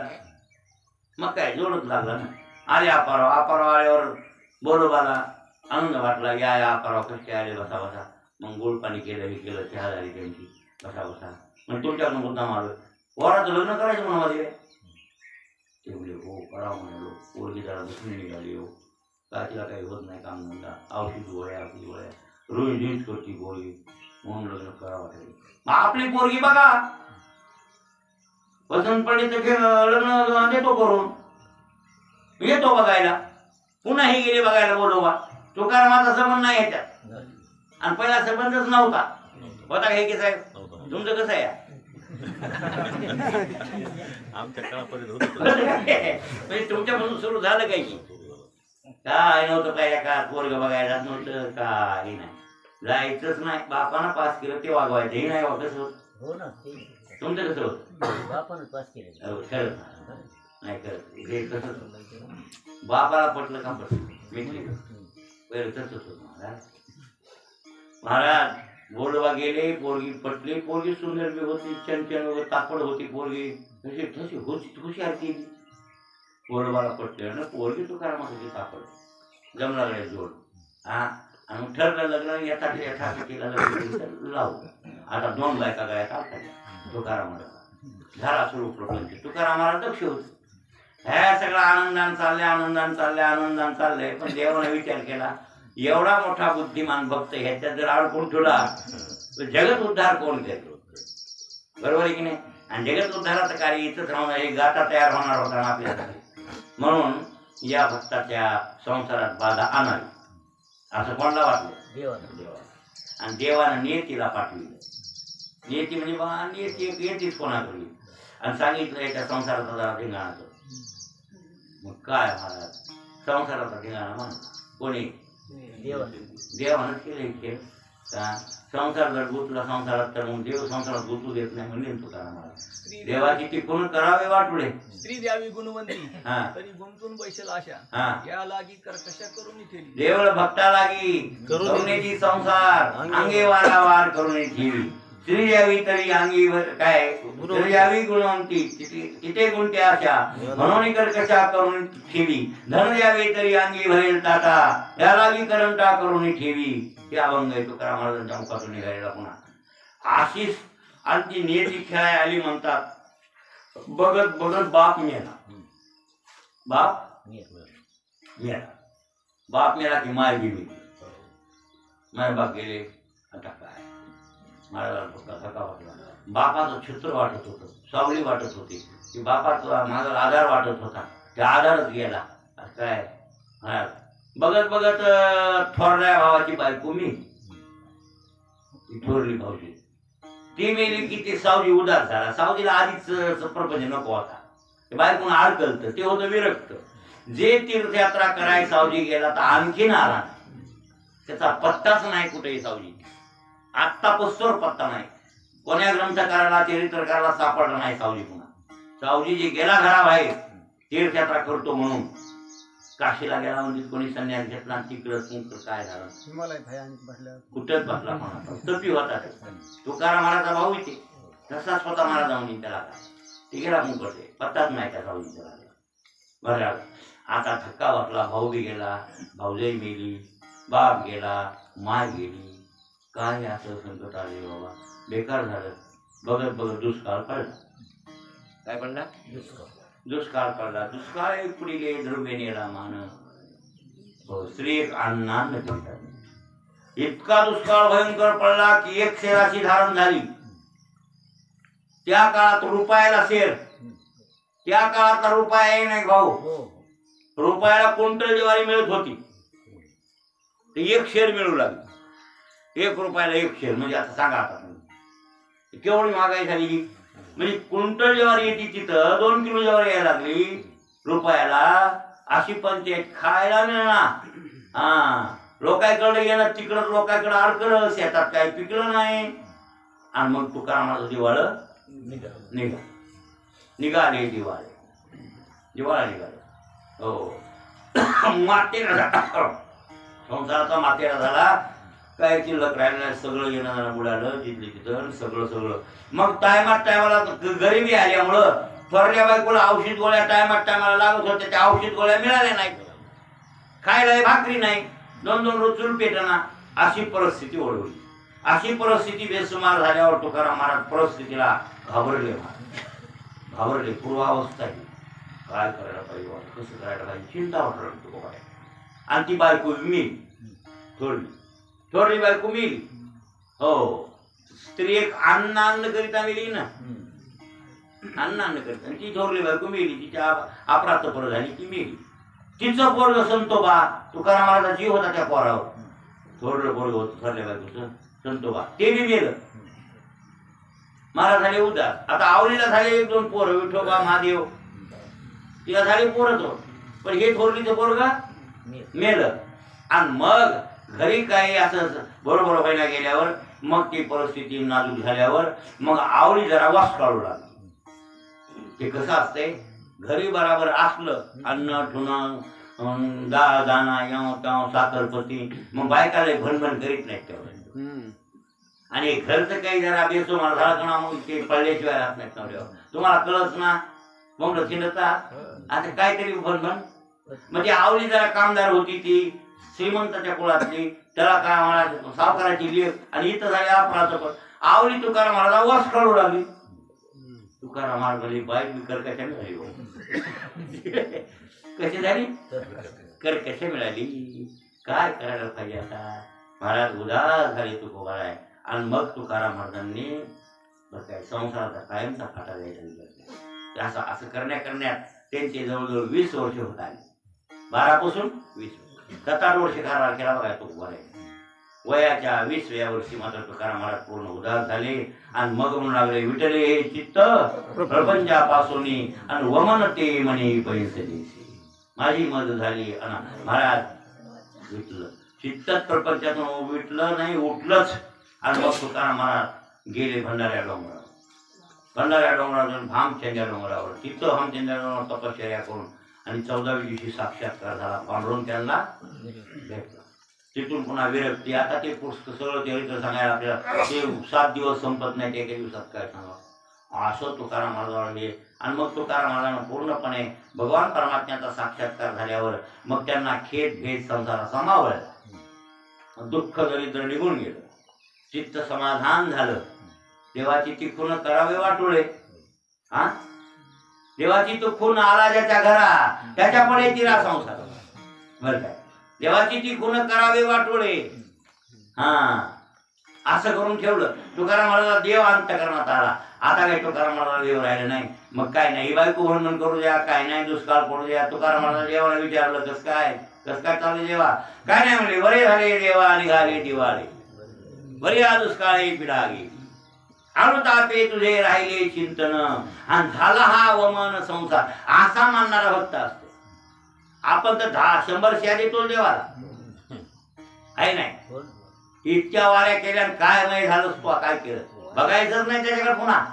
मग काय जोडत लागला ना. आले आप्पाराव आल्यावर बोलोबाला आनंद वाटला, या आप्पाराव कसे आले, बसा बसा. मग गोड पाणी केलं, हे केलं, चहा झाली त्यांची, बसा बसा. मग तुमच्याकडून मुद्दाम आलं, वराचं लग्न करायचं म्हणा मध्ये. ते बोले हो करावं म्हणालो, पोरगी जरा दुसरी निघाली हो, का तिला काही होत नाही काम धंदा, औषध गोळ्या रोज जीन्स करती पोरगी, म्हणून लग्न करावं वाटेल. मग आपली पोरगी बघा, पसंत पडली तर लग्न देतो करून, येतो बघायला. पुन्हा हे गेले बघायला बोलोबा. तुकारामाचा संबंध नाही ह्याच्यात, आणि पहिला संबंधच नव्हता. होता हे की साहेब तुमचं कसं आहे? आमच्या काळापर्यंत म्हणजे तुमच्यापासून सुरू झालं काही काय नव्हतं, पहिल्या काळात पोरग बघायला नव्हतं, काही नाही, जायचंच नाही. बापानं पास केलं ते वागवायचं, हे नाही कसं होत? तुमचं कसं होत? बापानं पास केलं खरं नाही, खरं हे कसं बापाला पटलं का पटलं पहिलं तसंच होत. महाराज बोलवा गेले, पोरगी पटली, पोरगी सुंदर बी होती, चंचल वगैरे तापड होती पोरगी, तशी हुशार केली. बोलवाला पटले ना, पोरगी तुकारामाची तापड जमला गड्या जोड. आणि ठरलं लग्न यथाशक्तीला लग्न लावू. आता 2 बायका गळ्यात आलतात तुकारामाला, झाला सुरू प्रपंच. तुकारामाला दक्ष होत. ह्या सगळा आनंदान चाललंय. पण देवाने विचार केला, एवढा मोठा बुद्धिमान भक्त ह्याच्यात जर अडकून ठेवला तर जगत उद्धार कोण करतो? बरोबर आहे की नाही? आणि जगत उद्धाराचं कार्य इथंच राहणार, हे गाथा तयार होणार होता ना आपल्यासाठी. म्हणून या भक्ताच्या संसारात बाधा आणावी असं कोणाला वाटलं? देवाला. आणि देवानं नियतीला पाठविलं. नियती म्हणजे बा नियतीच कोणाकडे, आणि सांगितलं याच्या संसाराचा जरा धिंगाणाचं. मग काय महाराज संसाराचा धिंगाणा म्हणून कोणी? देवानंच केलं खेळ. का संसार जर गुंतला संसारात तर मग देव संसारात गुंतू देत नाही म्हणजे तुकारामाला. देवाची टिपून करावे वाटुळे. स्त्री द्यावी गुणवंती तरी गुंतून बैसेल आशा, या लागी कर कशा करून ठेवी. देवळ भक्ता लागी करुणेची संसार, अंगे वारावार करून ठेवी. स्त्री यावी तरी अंगी काय स्त्री यावी गुणवंती तिथे गुणते आशा म्हणून कर्कशा करून ठेवी धन द्यावे तरी अंगी भरेल टाटा या लागी करंटा करून ठेवी हे अभंग आहे तुकाराम महाराजांच्या मुखातून निघालेला पुन्हा आशिष आणि ती नियती खेळाय आली म्हणतात बघत बघत बाप मेला बाप मेला बाप मेला की माय गेली माय बाप गेले आता काय महाराजांना धक्का वाटला बापाचं छत्र वाटत होतं सावली वाटत होती की बापाचा माझा आधार वाटत होता ते आधारच गेला काय बघत बघत थोरल्या भावाची बायको मी थोरली भाऊजी ती मेली की ते सावजी उदास झाला सावजीला आधीच प्रपंच नको होता बायकोन अडकलत ते होतं विरक्त जे तीर्थयात्रा कराय सावजी गेला तर आणखीन आला त्याचा पत्ताच नाही कुठेही सावजी आत्ता पुस्तोर पत्ता नाही कोण्या ग्रंथकाराला चरित्रकाराला सापडला नाही सावजी पुन्हा सावजी जे गेला घराबाहेर तीर्थयात्रा करतो म्हणून काशीला गेला म्हणजे कोणी संन्यास घेतला तिकडं काय झालं कुठंच बसला म्हणा तपी होता तुकाराम महाराजा भाऊ इथे तसा स्वतः महाराज जाऊन त्याला ते गेला मुकडे पत्ताच नाही त्या सावजी त्याला बरं आता धक्का बसला भाऊ बी गेला भाऊजाई मेली बाप गेला माय गेली काय असं संकट आले बाबा बेकार झालं बघत बघत दुष्काळ पडला काय पडला दुष्काळ पडला दुष्काळ पुढे द्रव्य नेला मान स्त्री एक अन्नान्न म्हणतात इतका दुष्काळ भयंकर पडला की एक शेराची धारण झाली त्या काळात रुपयाला शेर त्या काळात रुपया नाही भाऊ रुपयाला क्विंटल ज्वारी मिळत होती एक शेर मिळू लागली 1 रुपयाला 1 शेर म्हणजे आता सांगा आता केवढी महागाई झाली म्हणजे क्विंटल ज्वारी येते तिथं 2 किलो ज्वारी यायला लागली रुपयाला अशी पंचायत खायला मिळणार लोकांकडे गेलं तिकडं लोकांकडे अडकलं शेतात काही पिकलं नाही आणि मग तुकारामाचं दिवाळ निघाले दिवाळा निघाले हो मातेरा संसाराचा मातेरा झाला काय शिल्लक राहिलं सगळं येणं बुडालं तिथली तिथं सगळं मग टायमाला गरिबी आल्यामुळं थोरल्या बायकोला औषध गोळ्या टायमाला लागत होत्या त्या औषध गोळ्या मिळाल्या नाहीत खायला भाकरी नाही 2 रोज चूल पेटना अशी परिस्थिती ओढवली अशी परिस्थिती बेसुमार झाल्यावर तुकाराम महाराज परिस्थितीला घाबरले पूर्वावस्था काय करायला पाहिजे कसं करायला पाहिजे चिंता वाटत आणि ती बायको मिली थोरली बायको मिली हो स्त्री एक अन्न करिता मिली ना अन्न करिता ती थोरली बायको मिली तिच्या अपराध पर झाली ती मिली तिचं पोरग संतोबा तुकाराम महाराजा जीव होता त्या पोरावर थोरलं पोरग होतं थोरल्या बायकोचं संतोबा ते बी गेलं महाराज झाले उदास आता आवलीला झाले 1-2 पोरं विठोबा महादेव तिला झाले पोरच पण हे थोरलीचं पोरग मेलं आणि मग घरी काही असं बरोबर व्हायला गेल्यावर मग ती परिस्थिती नाजूक झाल्यावर मग आवळी जरा वास काढू लागली ते कसं असतंय घरी बराबर असलं अन्न ठुणं डाळ दाणा याव त्याव साखरपती मग बायकाला भनभन करीत नाहीत तेवढं आणि घरचं काही जरा बेसुमार झाला का मग ते पडल्याशिवाय राहत नाहीत नवऱ्यावर तुम्हाला कळत ना मग चिंता आता काहीतरी भनभन म्हणजे आवली जरा कामदार होती ती श्रीमंताच्या कुळातली त्याला काय म्हणा सावकाराची लेख आणि इथं झाली अपराध पण आवली तुकाराम महाराजा वास काढू लागली तुकाराम महाराज बाईक विकर कशा मिळाली कशी झाली कशा मिळाली काय करायला पाहिजे आता महाराज उदास झाले तुकोबा आहे आणि मग तुकाराम महाराजांनी काय संसाराचा कायमचा फाटा द्यायचा असं करण्यात त्यांचे जवळजवळ 20 वर्ष होत आले 12 पासून 20 7-8 वर्ष कारभार केला बघा तुकोबा वयाच्या 20व्या वर्षी मात्र तुकाराम महाराज पूर्ण उदास झाले आणि मग म्हणू लागले विठले हे चित्त प्रपंचापासून आणि वमन ते म्हणे पैसे माझी मदत झाली आणि महाराज विटलं चित्त प्रपंचातून विटलं नाही उठलंच आणि मग तुकाराम महाराज गेले भंडाऱ्या डोंगरावरून भामचंद्या डोंगरावर तिथं भामचंद्या डोंगरावर तपश्चर्या करून आणि 14व्या दिवशी साक्षात्कार झाला पांडुरंग त्यांना भेटला तिथून पुन्हा विरक्ती. आता ते सगळं चरित्र सांगायला आपल्याला ते 7 दिवस संपत नाही, ते एका दिवसात काय सांगा असं तुकाराम महाराजांनी. आणि मग तुकाराम महाराजांना पूर्णपणे भगवान परमात्म्याचा साक्षात्कार झाल्यावर मग त्यांना खेद भेद संसार समावला, दुःख दरिद्र निघून गेलं, चित्त समाधान झालं. देवाची ती खून करावे वाटोळे. हा, देवाची तो खून आला ज्याच्या घरा त्याच्या पुढे तिरा संसार. बरं काय, देवाची ती खून करावे वाटोळे. हा, असं करून ठेवलं. तुकाराम महाराजांना देव अंतःकरणात आला. आता काही तुकाराम महाराजांना देव राहिलं नाही. मग काय नाही, बायको म्हणून करू द्या, काय नाही, दुष्काळ पडू द्या. तुकाराम महाराज देवाला विचारलं कसं काय चालू देवा? काय नाही म्हणले, बरे झाले देवा निघाले दिवाळे, बरे आ दुष्काळी पिढागी, अनुतापे तुझे राहिले चिंतन, आणि झाला हा अवमान संसार. असा मानणारा भक्त असतो. आपण तर 100 शेर देतो देवाला, आहे नाही? इतक्या वाऱ्या केल्या काय नाही झालं, काय केलं बघायचंच नाही त्याच्याकडे पुन्हा.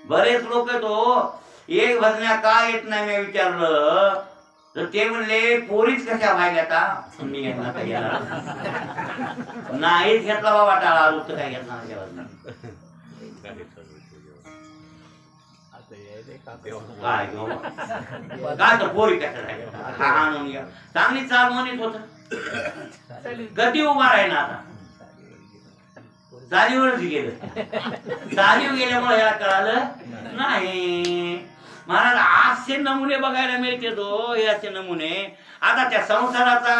बरेच लोक तो एक भजन्या का येत नाही मी विचारलं तर ते म्हणले पोरीच कशा व्हायला आता मी घेतला काय गेला नाहीच घेतला बाबा टाळा तर काय घेतला काय काय तर पोरी कशा राहिल्या आणून घ्या. चांगली चाल म्हणत होत, गती उभा राहिला. आता चालीवरच गेलं. चालीव गेल्यामुळे याला कळालं नाही. महाराज असे नमुने बघायला मिळते तो, हे असे नमुने. आता त्या संसाराचा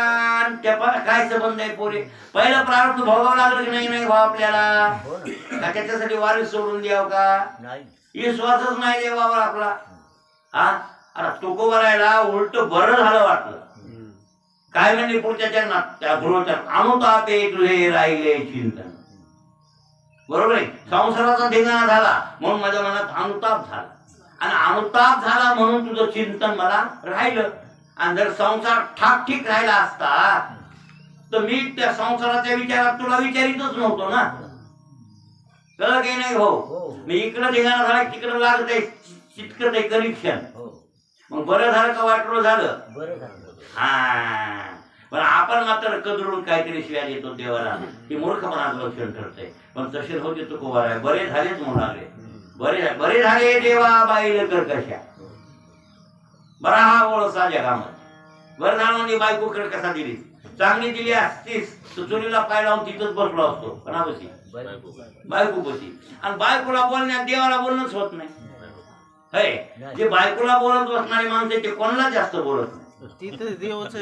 त्या काय संबंध आहे पोरे? पहिलं प्रारब्ध भोगावं लागलं की नाही भाव आपल्याला? का त्याच्यासाठी वारीस सोडून द्यावं का? विश्वासच नाही देवावर आपला. हा, आता तुकोबा राहिला उलट बरं झालं वाटलं. काय म्हणजे पुढच्या चरणात त्या ध्रुवचरण अनुतापे तुझे राहिले चिंतन. बरोबर आहे, संसाराचा धिंगाणा झाला म्हणून माझ्या मनात अनुताप झाला, आणि अनुताप झाला म्हणून तुझं चिंतन मला राहिलं. आणि जर संसार ठाकठीक राहिला असता तर मी त्या संसाराच्या विचारात तुला विचारितच नव्हतो ना. कळलं काही नाही भाऊ? मी इकडं धिंगाणा झाला तिकडं लागत आहे, चिटकत आहे कनेक्शन. मग बरं झालं का वाटलं झालं? हा, पण आपण मात्र कदरून काहीतरी शिव्या देतो देवाला, ती मूर्खपणाचं लक्षण ठरतंय. पण तसे होते तो कोवार आहे, बरे झालेच म्हणून लागले. बरे झाले देवा बाईल कर कशा, बरा हा ओळखा जगामध्ये. बरं झालं म्हणजे बायकोकडे कसा दिली, चांगली दिली असतीस तर चुलीला पाय लावून तिथंच बसलो असतो. कोणापाशी? बायको बशी. आणि बायकोला बोलण्यात देवाला बोलणंच होत नाही. हे जे बायकोला बोलत बसणारी माणसं ते कोणाला जास्त बोलत नाही. तिथे देवच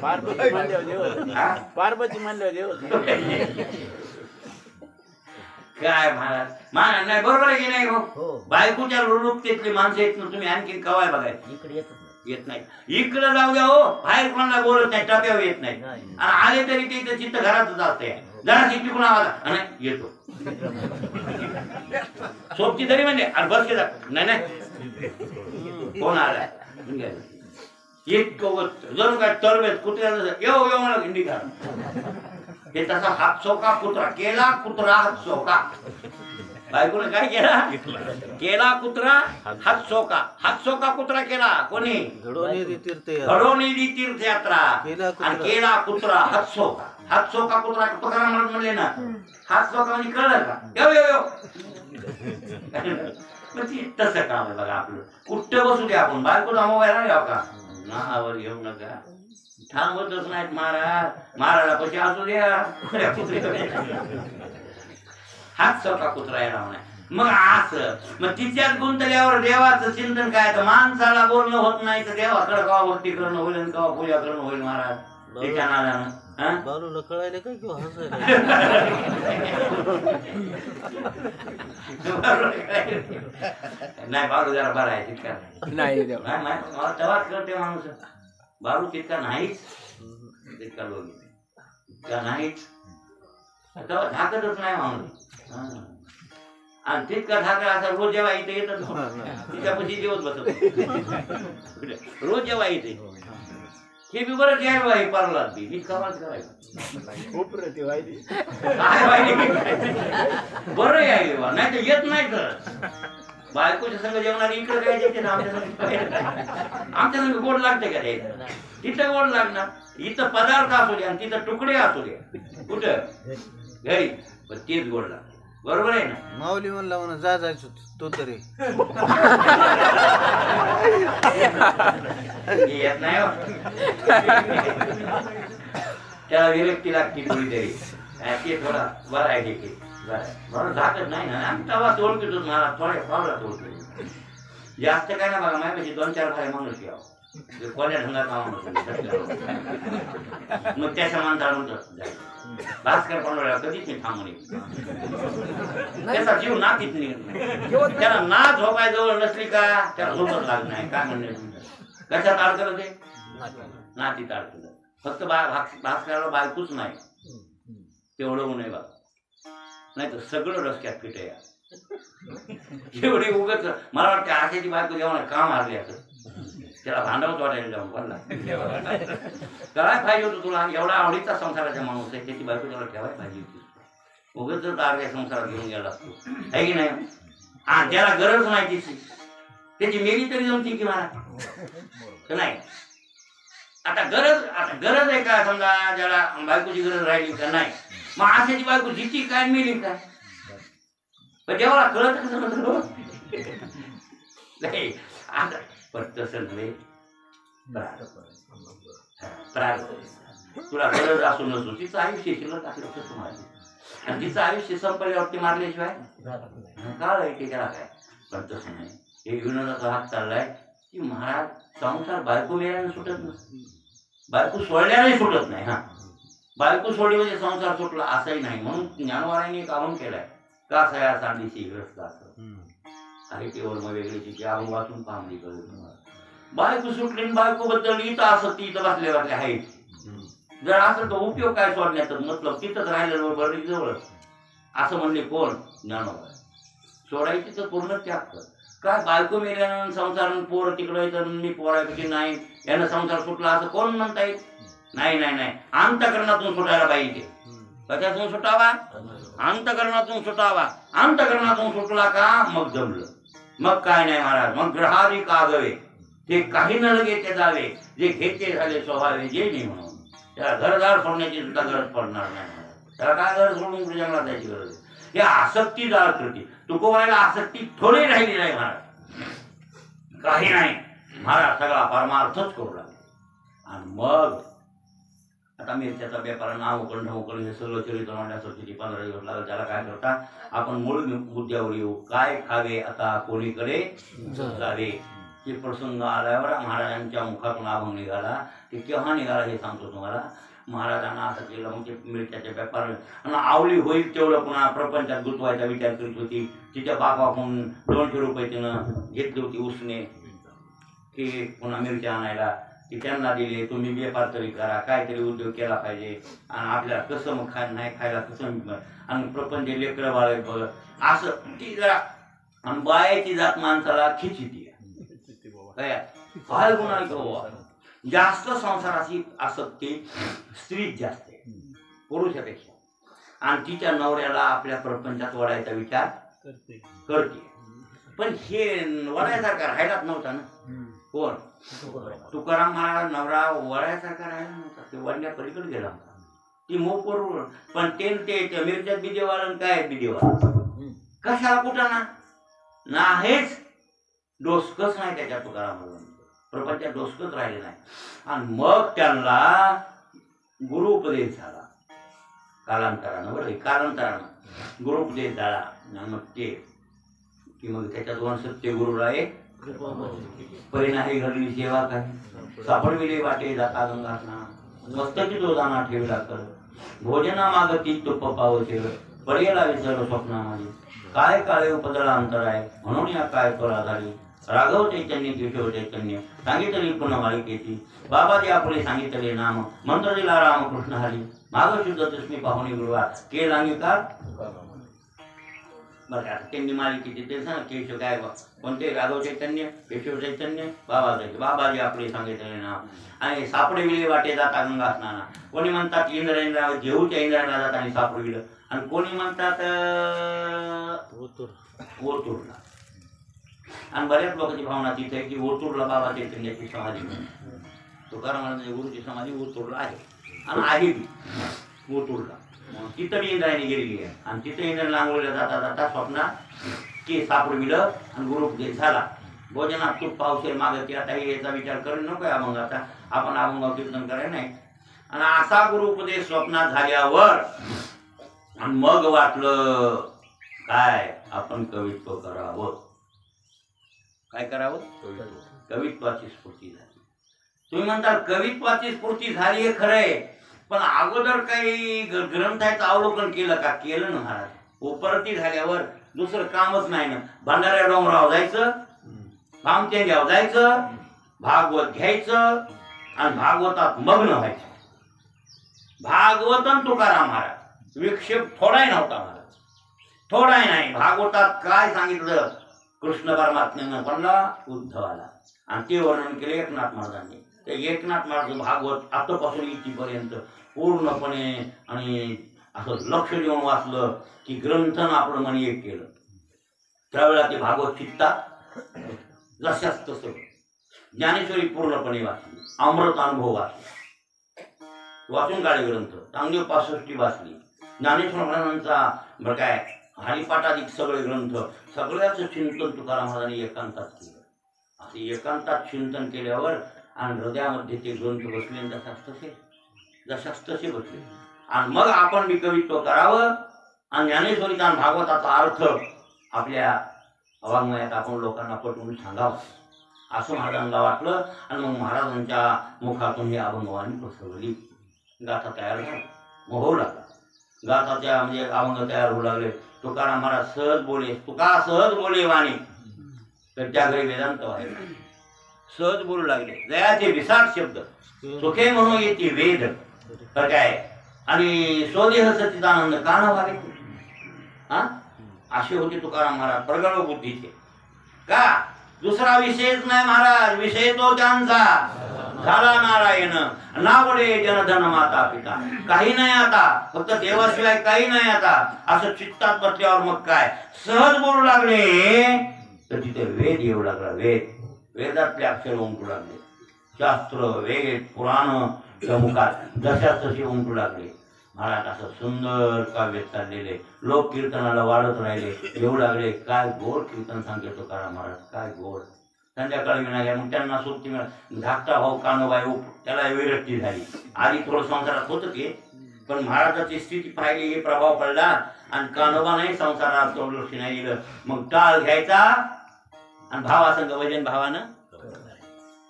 पार्वती म्हणल्यावर देव काय महाराज महाराज नाही, बरोबर आहे की नाही? बायकोच्या लोलुपतेतली माणसं येत ना, तुम्ही आणखी कवाय बघायचं इकडे येत नाही. इकडे जाऊ द्या हो, बाहेर कोणाला बोलत नाही, टप्यावर येत नाही. आणि आले तरी ते इथं चित्त घरातच असते. जरा चित्ती कोणा आवाज येतो सोबती तरी म्हणजे अरे बस के नाही नाही कोण आलाय इतकं जणू काय तरवेत कुत्र्याला येऊ येऊ मला हिंदी घाल. हे तसा हात चौका कुत्रा केला, कुत्रा हात चौका. बायकोने काय केला? केला कुत्रा हात चौका कुत्रा केला. कोणी? घडोनेरी तीर्थयात्रा. आणि केला कुत्रा हात चौका कुत्रा. तुकाराम महाराज म्हणले ना, हात चौका म्हणजे कळलं का? येऊ येऊ येऊ तसं काम आहे बघा आपलं. कुठं बसू द्या आपण, बायकोचा मोबाईल नाही का नावावर घेऊ नका. थांबतच नाहीत महाराज पैसे असू द्या. हाच चौका कुत्रा येणार नाही. मग असं मग तिच्यात गुंतल्यावर देवाचं चिंतन काय? तर माणसाला बोलणं होत नाही तर देवाकडे कवा भक्ती करणं होईल, कवा पूजा करणं होईल महाराज. त्याच्या नादानं बालूला कळायला काय किंवा नाही बालू जरा बरा आहे तितका नाही तेव्हाच करते माणूस. बालू तितका नाहीच, तितका लोक तितका नाहीच, तेव्हा झाकतच नाही माणूस. आणि तितका झाकला असा रोज जेव्हा इथे येतच तिच्यापाशी जेवत बसत रोज जेव्हा इथे. हे बी बरं घ्यायला बाई पारलात बी इतका वाच करायचा बरं यायला नाही तर येत नाही तर बायकोच्या संग जेवणारी इकडे काय देते ना आमच्या संग गोड लागते का ते? तिथं गोड लागणार. इथं पदार्थ असू द्या आणि तिथं तुकडे असू द्या. कुठं? घरी. पण तेच गोड लागते. बरोबर आहे ना? माऊली म्हणला म्हणा जा जायचो तो तरी येत नाही हो. त्याला विरक्ती लागते थोडी तरी. ते थोडा बरं आहे देखील. बरं झाकत नाही ना. आम्ही तवा तोडतो मला थोड्या पावला तोडतो. जास्त काय ना बघा माझ्यापाशी 2-4 भाई माणूस घ्यावं. कोण्या ढंगात मग त्याच्या माणसाला भास्कर पंढोळ्या कधीच नाही थांबून त्याचा जीव नातीत निघत नाही. त्याला ना झोपाय जवळ नसली का त्याला झोपच लागत नाही. काय म्हणणे कशात अडकलं ते? नातीत अडकलं. फक्त भास्कराला बायकोच नाही तेवढं नाही बघ. नाही तर सगळं रस्त्यात फिट आहे. एवढी उगच मला वाटतं आशाची बायको जेव्हा काम हरली असं त्याला भांडवत वाटायला जाऊन पडला. काय पाहिजे होतं तुला? एवढा आवडीचा संसाराचा माणूस आहे त्याची बायको त्याला ठेवायला पाहिजे होती. उगच जर तारख्या संसारात घेऊन गेला असतो आहे की नाही? हा त्याला गरज नाही तिची. त्याची मेरी तरी जमती की मला नाही. आता गरज आहे का? समजा ज्याला बायकोची गरज राहिली का नाही मग आशाची बायको जिती काय मिळली काय? पण देवाला कळत नाही. आता पण तसं नव्हे. तुला गरज असू नसू तिचं आयुष्य शिल्लक असलं कसं मारली आणि तिचं आयुष्य संपल्यावरती मारल्याशिवाय काळ आहे ते त्याला काय. पण तसं नाही. हे विनोदाचा हात चाललाय की महाराज संसार बायको मेल्याने सुटत नसते. बायको सोडल्याने सुटत नाही. हा बायको सोडली म्हणजे संसार सुटला असंही नाही. म्हणून ज्ञानवाराने एक आव्हान केलाय का सया सांडीशी ग्रस्त असं आहे केवळ मग वेगळी तिची आव्हान वाचून पाहली कळत. बायको सुटली बायको बद्दल इथं असं ती इथं बसल्या आहे. जर असं तर उपयोग काय सोडण्याचा मतलब तिथंच राहिलं बरं जवळच असं म्हणले कोण? ज्ञानोबा. सोडायची तर पूर्ण त्याग कर. काय बायको मेल्यानं संसार पोर तिकडे तर मी पोरापैकी नाही यानं संसार सुटला असं कोण म्हणता येईल? नाही नाही नाही. अंतकरणातून सुटायला पाहिजे. कशातून सुटावा? अंतकरणातून सुटावा. अंतकरणातून सुटला का मग जमलं. मग काय नाही महाराज. मग ग्रहारी कागवे ते काही न लगे ते जावे जे घेते झाले स्वभावे जे नाही म्हणून त्याला घरदार सोडण्याची सुद्धा गरज पडणार नाही. त्याला काय गरज सोडून जंगलात जायची गरज आहे? हे आसक्तीदार कृती. तुकोबाईला आसक्ती थोडी राहिली नाही महाराज. काही नाही महाराज सगळा परमार्थच करू लागले. आणि मग आता मिरच्याचा व्यापार नाव उकळून ढवकळून हे सगळं चरित्र म्हणण्यासाठी 15 दिवस लागेल. त्याला काय करता आपण मूळ मुद्द्यावर येऊ. काय खावे आता कोणीकडे जावे. हे प्रसंग आल्यावर महाराजांच्या मुखातून अभंग निघाला. ते केव्हा निघाला हे सांगतो तुम्हाला. महाराजांना असं केलं मग ते मिरच्याच्या व्यापार आणि आवली होईल तेवढं पुन्हा प्रपंचात गुंतवायचा विचार करीत होती. तिच्या बापाकडून 200 रुपये तिनं घेतली होती उसने की पुन्हा मिरच्या आणायला. की त्यांना दिले. तुम्ही व्यापार तरी करा काहीतरी उद्योग केला पाहिजे आणि आपल्याला कसं मग नाही खायला कसं आणि प्रपंच लेकरं बाळ बघ असं ती जरा आणि बायाची जात माणसाला खिचिती काय गुन्हा जास्त संसाराची आसक्ती स्त्रीच जास्त आहे पुरुषापेक्षा. आणि तिच्या नवऱ्याला आपल्या प्रपंचात वडायचा विचार करते. पण हे वडायसारखा राहिलाच नव्हता ना. कोण? तुकाराम महाराज नवरा वडायसारखा राहिला नव्हता. ते वडल्या पलीकडे गेला होता. ती मोपर पण ते मिरच्यात बी देवाला काय बी देवाला कशाला कुठं ना हेच डोसकच नाही त्याच्या तुकाराम प्रपंचात डोसकच राहिले नाही. आणि मग त्यांना गुरुपदेश झाला कालांतरानं. बरं कालांतरानं गुरुपदेश झाला. आणि मग ते की मग त्याच्यात वंशत्य गुरुला एक परिणाही घडली सेवा काय सापडविले वाटे जाता गंगा स्नान मस्तकी तो दाना ठेवला कर भोजना मागती तुप्प पावते पडेला विसर स्वप्ना माझे काय काळे उपदळा अंतर आहे म्हणून या काय तोरा झाली. राघव चैतन्य केशव चैतन्य सांगितली पुन्हा मालिकेची बाबाजी आपले सांगितले नाम मंत्र दिला रामकृष्ण हरी माग शुद्ध तस्मी पाहुणे गुरुवार केला अंगीकार. बरं आता त्यांनी मालिकेचे ते सांग केशव काय कोणते राघव चैतन्य केशव चैतन्य बाबाजी आपले सांगितले नाम आणि सापडविले वाटे जाता गंगा स्नाना. कोणी म्हणतात इंद्रायणला जेहूच्या इंद्रायणला जात आणि सापडविलं आणि कोणी म्हणतात ओतूरला आणि बऱ्याच लोकांची भावना तिथे आहे की ओतूरला बाबा चैतन्याची समाधी म्हणून. तुकाराम महाराजांची गुरुची समाधी ओतूरला आहे आणि आहे बी ओतूरला. तिथं बी इंद्रायणी गेलेली आहे आणि तिथं इंद्रायणी आंघोळीला जाता जाता स्वप्नात की सापडविलं आणि गुरुपदेश झाला. भोजनात तूप पावसेल मागं की आता याचा विचार करून नको अभंग. आता आपण अभंग कीर्तन करायला नाही. आणि असा गुरु उपदेश स्वप्नात झाल्यावर आणि मग वाटलं काय आपण कवित्व करावं. काय करावं? कवित्वाची स्फूर्ती झाली. तुम्ही म्हणता कवित्वाची स्फूर्ती झाली हे खरंय, पण अगोदर काही ग्रंथाचं अवलोकन केलं का? केलं ना महाराज. उपरती झाल्यावर दुसरं कामच नाही ना. भंडाऱ्या डोंगरावर जायचं, भामचेंद्यावर जायचं, भागवत घ्यायचं आणि भागवतात मग्न व्हायचं. भागवत आणि तुकाराम महाराज विक्षेप थोडाही नव्हता महाराज, थोडाही नाही. भागवतात काय सांगितलं? कृष्ण परमात्म्यानं बनला उद्धवाला आणि ते वर्णन केले एकनाथ महाराजांनी. ते एकनाथ महाराज भागवत आतापासून इथपर्यंत पूर्णपणे आणि असं लक्ष देऊन वाचलं की ग्रंथन आपलं मन एक केलं. त्यावेळेला ते भागवत चित्तात जशाच तसं. ज्ञानेश्वरी पूर्णपणे वाचली, अमृत अनुभव वाचला, वाचून काढले ग्रंथ. चांगली 65 वाचली. ज्ञानेश्वर महाराजांचा बरं काय हरिपाठाधिक सगळे ग्रंथ सगळ्याचं चिंतन तुकाराम महाराजांनी एकांतात केलं. असं एकांतात चिंतन केल्यावर आणि हृदयामध्ये ते ग्रंथ बसले जशाच तसे बसले. आणि मग आपण बी कवित्व करावं आणि ज्ञानेश्वरीचा आणि भागवताचा अर्थ आपल्या अवाङ्मयात आपण लोकांना पटवून सांगावं असं महाराजांना वाटलं. आणि मग महाराजांच्या मुखातून ही अभंगवाणी पसरवली. गाथा तयार झाला, मोहू लागला. गाथाच्या म्हणजे अभंग तयार होऊ लागले. तुकाराम महाराज सहज बोले, तुका सहज बोले वाणी, तर त्या घरी वेदांत व्हायला सहज बोलू लागले. जयाचे विसाट शब्द सुखे म्हणून येते वेद, तर काय आणि स्वदेह सच्चिदानंद काना व्हावे. हा असे होते तुकाराम महाराज प्रगल्भ बुद्धीचे. का दुसरा विषयच नाही महाराज, विषय तो त्यांचा झाला नारायण. नावडे जनधन माता पिता, काही नाही आता, फक्त देवाशिवाय काही नाही आता, असं चित्तात बसल्यावर मग काय सहज बोलू लागले. तर तिथे वेद येऊ लागला. वेदातले अक्षर उमटू लागले. शास्त्र, वेद, पुराण मुखात जशाच तसे उमटू लागले. महाराज असं सुंदर काव्य चाललेले. लोक कीर्तनाला वाढत राहिले, येऊ लागले. काय गोड कीर्तन सांगते तुकाराम महाराज, काय गोड. संध्याकाळी मिळाल्या मग त्यांना सुट्टी मिळाली. धाकटा भाऊ कानोबाई त्याला विरक्ती झाली. आधी थोडं संसारात होतं ते, पण महाराजाची स्थिती पाहिली, हे प्रभाव पडला आणि कानोबा नाही संसारात लक्ष नाही दिलं. मग टाळ घ्यायचा आणि भावासंग वजन भावानं.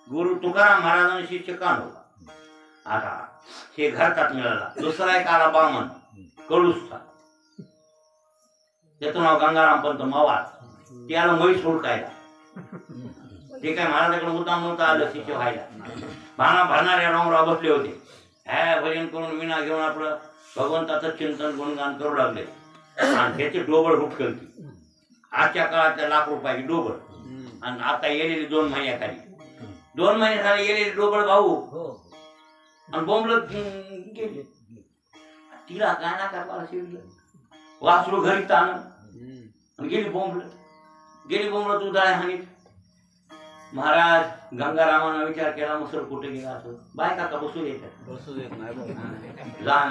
गुरु तुकाराम महाराजांना शिष्य कानोबा. आता हे घरतात मिळाला. दुसरा एक आला बामन कडुसचा, त्याचं नाव गंगाराम पंत मवाळ. त्याला म्हैस हुडकायला. ते काय महाराजाकडे मुद्दाम नव्हतं आलं शिष्य व्हायला. भरणाऱ्या डोंगरावर बसले होते. ह्या भजन करून विना घेऊन आपलं भगवंताचं चिंतन गुणगान करू लागले. आणि त्याचे डोबळ हुडकलती. आजच्या काळात ₹1,00,000 डोबळ. आणि आता येलेली 2 महिन्याखाली 2 महिने झाले येलेली डोबळ भाऊ. आणि बोंबलत गेले. तिला काय ना करायला शिरलं. वासरू घरी ताण गेली बोंबलत उदाळ्या हानीत. महाराज गंगारामानं विचार केला, मग सर कुठे गेला असं. बायका का बसू येतात, बसू देत नाही. जा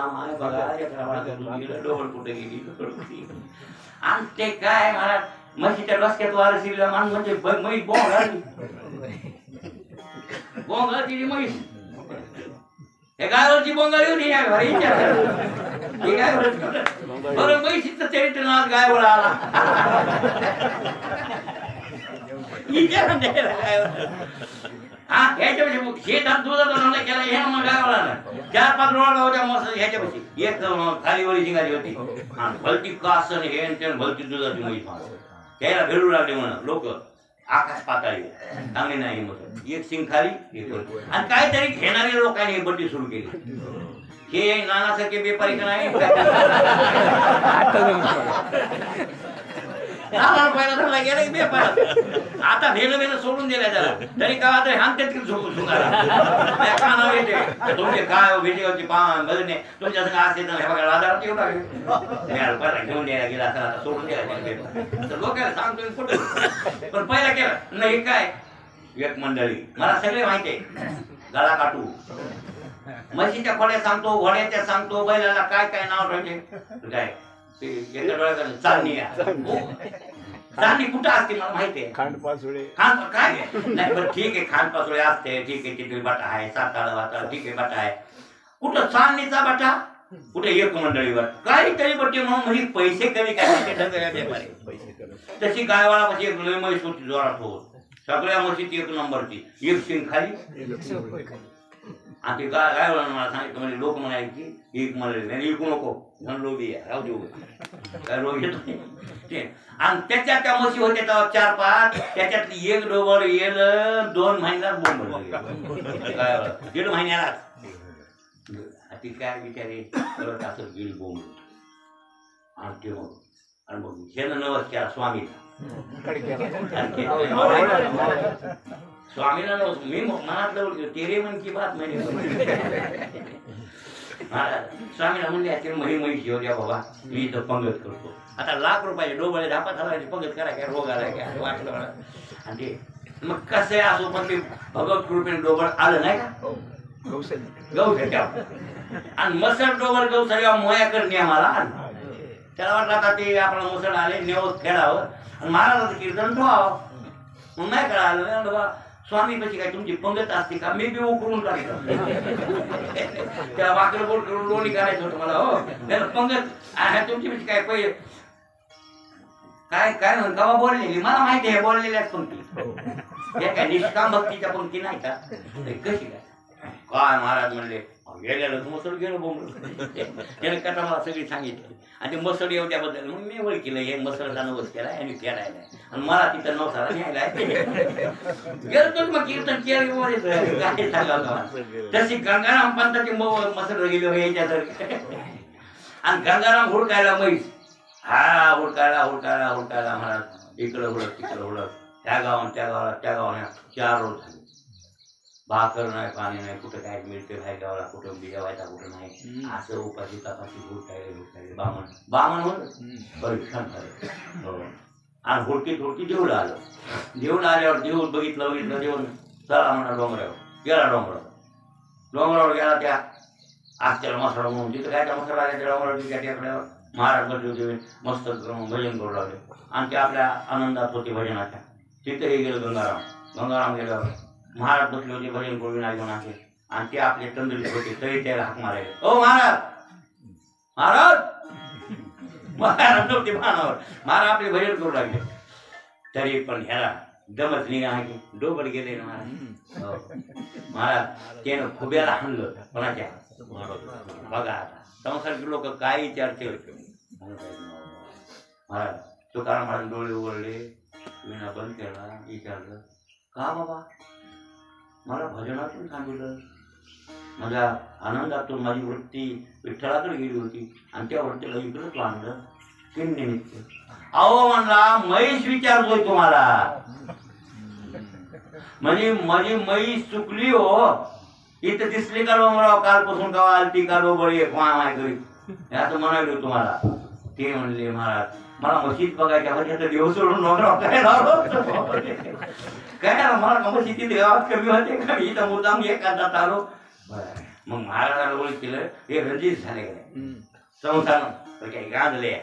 माय बघा डोबळ कुठे गेली. आणि ते काय महाराज म्हशीच्या डोसक्यात वारं शिरलं. मान म्हणजे म्हैस बोंगाळती म्हैस. हे गायवरची बोंगाळी होती बरं. म्हैशीचं चरित्र नाथ गायवर आला. हा ह्याच्यापाशी शेतात दुधाचा धंदा केला. ह्या मग गायवर आला. 4-5 रोड होत्या मस्त ह्याच्यापाशी. एक खालीवरी शिंगारी होती. भलती कासन हे भलती दुधाची म्हैस. त्याला भेटू लागले म्हणा लोक. आकाश पाताळी चांगली नाही मग एक सिंग खाली आणि काहीतरी घेणारे लोकांनी बड्डी सुरू केली. हे नानासारखे व्यापारी का नाही पहिला धरला गेला की बेपार. आता भेलं सोडून दिल्या त्याला तरी का आता हांगतेत की झोपून कानावर येते तुमचे काय भेटीवरची पान बघणे तुमच्या संग असते तर हे बघा आधारात येऊ लागले घेऊन द्यायला गेला आता सोडून द्यायला लोकांना सांगतो कुठं पण पहिला केलं नाही काय एक मंडळी मला सगळे माहिती आहे गळा काटू म्हशीच्या खोड्या सांगतो घोड्याच्या सांगतो बैलाला काय काय नाव ठेवते काय ते एका डोळ्याकडे चालणी चालणी कुठं असते मला माहिती आहे खांडपासुळे खान काय नाही पण ठीक आहे खानपासुळे असते ठीक आहे तिथे बटा आहे साताळा वाताळ ठीक आहे बटा आहे कुठं चालणीचा बटा कुठे एक मंडळीवर काहीतरी बट्टे म्हणून म्हणजे पैसे कमी काय तशी गायवाळा कशी एक लय म्हैस होती जोरात होत सगळ्या म्हशीची एक नंबरची एक शिंग खाली आणि ते काय मला सांगितलं म्हणजे लोक म्हणायची एक मला विकू नको म्हणलो बी राहू देऊ काय रोग येतो नाही आणि त्याच्यात त्या म्हशी होते तेव्हा 4-5 त्याच्यातली एक डोबर येल 2 महिन्यात बोंब काय 1.5 महिन्याला ती काय बिचारी करत असं गेली बोंब आणि ते मग आणि मग ह्यानं नवस केला स्वामीला स्वामीला मी मनातलं तेरे मन की बात मैंने स्वामीला म्हणले ते म्हैस घेऊ द्या बाबा मी इथं पंगत करतो आता लाख रुपयाचे डोबळे धापा घालायचे पंगत करा काय रोग आलाय काय वाटलं मला आणि ते मग कसं असो पण ते भगवत कृपेने डोबळ आलं नाही का गौसल्या आणि मसळ डोबळ गौसल्या मोया करणे आम्हाला त्याला वाटलं आता ते आपला मुसळ आले नेवत खेळावं आणि महाराजाचं कीर्तन ठेवावं मग नाही कळालं बाबा स्वामी पशी काय तुमची पंगत असते का मी बी उकरून काढतो त्या वाकडं बोट करून लोणी काढायचं होतं मला हो त्याला पंगत तुमची पशी काय पहिले काय काय म्हण गावा बोललेली मला माहिती आहे बोललेल्याच पंक्ती या काय निष्काम भक्तीच्या पंक्ती नाही का कशी काय महाराज म्हणले गेलेलं मसळ गेलं बोंब त्याने कथा मला सगळी सांगितली आणि ते मसळ येऊ त्याबद्दल मग मी वळ केलं हे मसळचा नवस केला आणि फेडायला आणि मला तिथं नवसाला न्यायला गेलं तर मग कीर्तन केलं काय सांगावं तशी गंगाराम पंथाची मसळ गेली याच्यासारखी आणि गंगाराम हुडकायला म्हैस हा हुडकायला महाराज इकडं हुडक तिकडं हुडक त्या गावात त्या गावाला 4 रोज झाले भाकर नाही पाणी नाही कुठं काय मिळते बाहेर गावाला कुठं जेवायचा कुठं नाही असं उपाशी तपाशी हुडकायला बामण होत परीक्षण झालं आणि हुडकीत देऊळ आल्यावर देऊळ बघितलं देऊन चला म्हणा डोंगरावर गेला डोंगरावर गेला त्या आजच्याला मसाला म्हणून तिथं काय त्या मसाला आल्या त्या डोंगरावर त्या टेकड्यावर महाराज बसले होते मस्त भजन करू लागले आणि ते आपल्या आनंदात होते भजनाच्या तिथेही गेलं गंगाराम गेल्यावर महाराज बसले होते भजन करून घेऊन असे आणि ते आपले तंदुरीत होते तरी त्याला हाक मारायचे ओ महाराज नव्हते मानावर महाराज आपले भजन करू लागले तरी पण ह्याला दमच निघा की डोबड गेले ना महाराज त्यानं खुब्याला हाणलं कोणाच्या बघा आता संसारिक लोक काय विचारते महाराज तुकाराम महाराज डोळे उघडले विना बंद केला विचारलं का बाबा मला भजनातून सांगितलं माझ्या आनंदातून माझी वृत्ती विठ्ठलाकडे गेली होती आणि त्या वृत्तीला इकडंच आणलं तीन निमित्त अहो म्हणला म्हैस विचारतोय तुम्हाला म्हणजे माझी म्हैस चुकली हो इथं दिसली का डोंगराव कालपासून का आलती का डोबळी माय घरी असं म्हणाले तुम्हाला ते म्हणले महाराज मला म्हशीत बघायच्या म्हणजे तर देव सोडून डोंगराव काय मला म्हशी गावात कमी होते का इथं मुद्दाम एखादा आलो मग महाराजाला ओळख केलं हे रंजित झाले संसारानं काही गांजले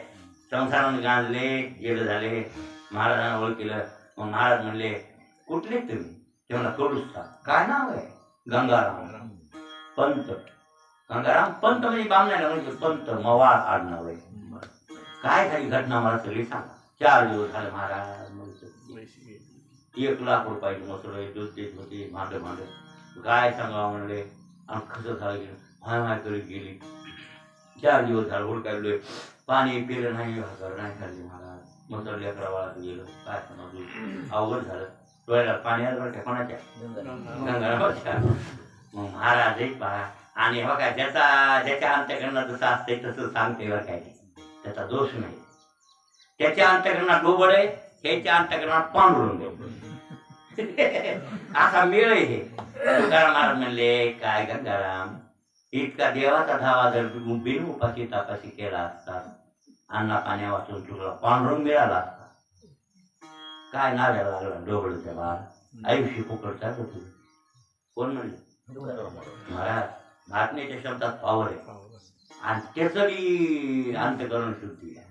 संसारानं गांजले गेलं झाले महाराजांना ओळख केलं मग महाराज म्हणले कुठले तुम्ही ते मला कडूसता काय नाव आहे गंगाराम पंत गंगाराम पंत म्हणजे बामण्याला म्हणजे पंत मवाळ आडनाव आहे काय झाली घटना मला सगळी सांगा 4 दिवस झाले महाराज 1 लाख रुपयाची मसळ दूध देत होती भांड काय सांगावं म्हणले आणि कसं झालं गेलं माय तरी गेली 4 दिवस झालं हुडकायलोय पाणी पिलं नाही भाकर नाही खाल्ली महाराज मसळ लेकरा वाळात गेलं काय सांगा अवघड झालं डोळ्याला पाणी आलं बरं कोणाच्या गंगारामाच्या मग महाराज एक पहा आणि बघा ज्याच्या अंत्यकरणात जसं असते तसं सांगते बरं काय त्याचा दोष नाही त्याच्या अंतकरणात डोबळ आहे, ह्याच्या अंतकरणात पांडुरंग आहे. असा मेळ आहे हे. तुकाराम महाराज म्हणले काय गंगाराम, इतका देवाचा धावा जर बिन उपाशी तापाशी केला असता, अन्ना पाण्या वाचून तुला पांडुरंग मिळाला असता, काय नाव्याला लागला डोबळच्या बाळ, आयुष्य फुकट चालत होती. कोण म्हणले? महाराज. महात्म्याच्या शब्दात पावर आहे आणि त्याच बी अंतकरण शुद्धी आहे.